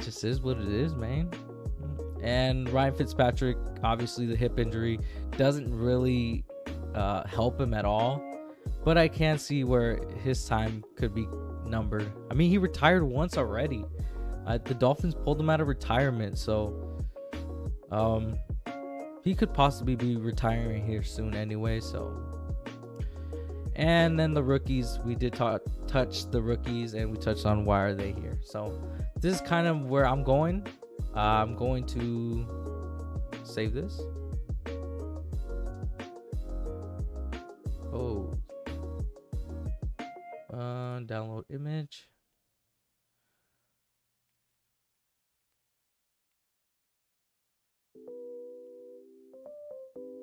just is what it is, man. And Ryan Fitzpatrick, obviously the hip injury doesn't really help him at all, but I can see where his time could be numbered. I mean, he retired once already. The Dolphins pulled him out of retirement, so he could possibly be retiring here soon anyway. So, and then the rookies, we did touch the rookies, and we touched on why are they here. So this is kind of where I'm going. I'm going to save this. Oh, download image.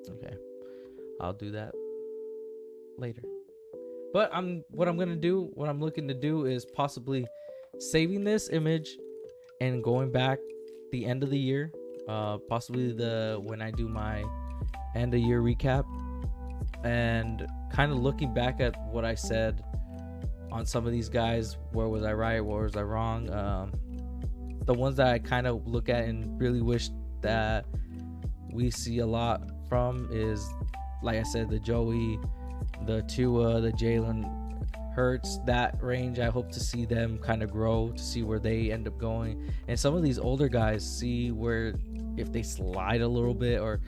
Okay, I'll do that later. But what I'm looking to do is possibly saving this image and going back the end of the year, possibly when I do my end of year recap, and kind of looking back at what I said on some of these guys. Where was I right? Where was I wrong? The ones that I kind of look at and really wish that we see a lot from is, like I said, the Joey, the Tua, the Jalen Hurts, that range. I hope to see them kind of grow, to see where they end up going. And some of these older guys, see where if they slide a little bit, or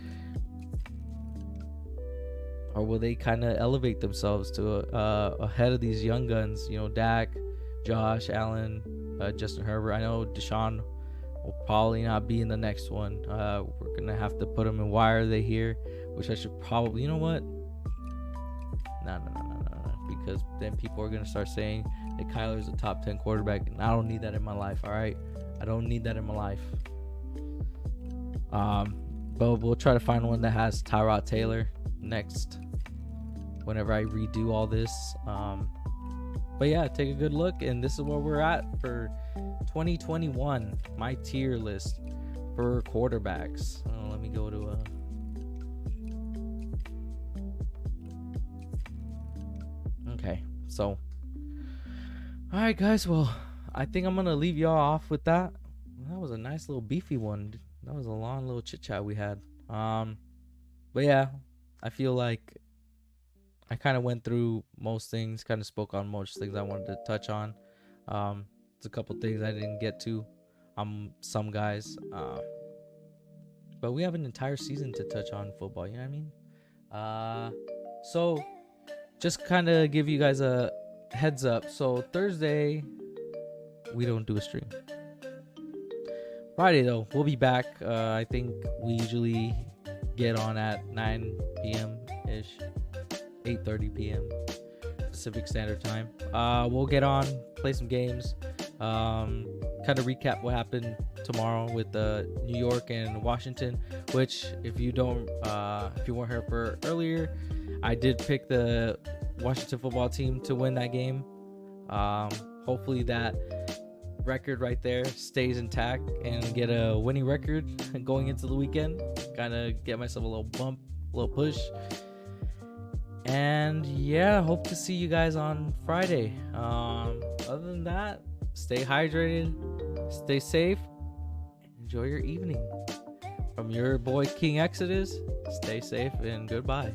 will they kind of elevate themselves to ahead of these young guns, Dak, Josh Allen, Justin Herbert. I know Deshaun will probably not be in the next one. We're gonna have to put them in why are they here, which I should probably, you know what, no, because then people are gonna start saying that Kyler's a top 10 quarterback, and I don't need that in my life. All right, I don't need that in my life. But we'll try to find one that has Tyrod Taylor next whenever I redo all this. But yeah, take a good look, and this is where we're at for 2021, my tier list for quarterbacks. Let me go to okay, so all right guys, well, I think I'm gonna leave y'all off with that. That was a nice little beefy one. That was a long little chit chat we had. But yeah, I feel like I kind of went through most things, kind of spoke on most things I wanted to touch on. There's a couple things I didn't get to. Some guys, but we have an entire season to touch on football. You know what I mean? So just kind of give you guys a heads up. So Thursday, we don't do a stream. Friday though, we'll be back. I think we usually get on at 9 p.m. ish, 8:30 p.m. Pacific Standard Time. We'll get on, play some games, kind of recap what happened tomorrow with New York and Washington. Which, if you weren't here for earlier, I did pick the Washington football team to win that game. Hopefully that record right there stays intact and get a winning record going into the weekend. Kind of get myself a little bump, a little push. And yeah, hope to see you guys on Friday. Other than that, stay hydrated, stay safe, enjoy your evening. From your boy King Exodus, stay safe and goodbye.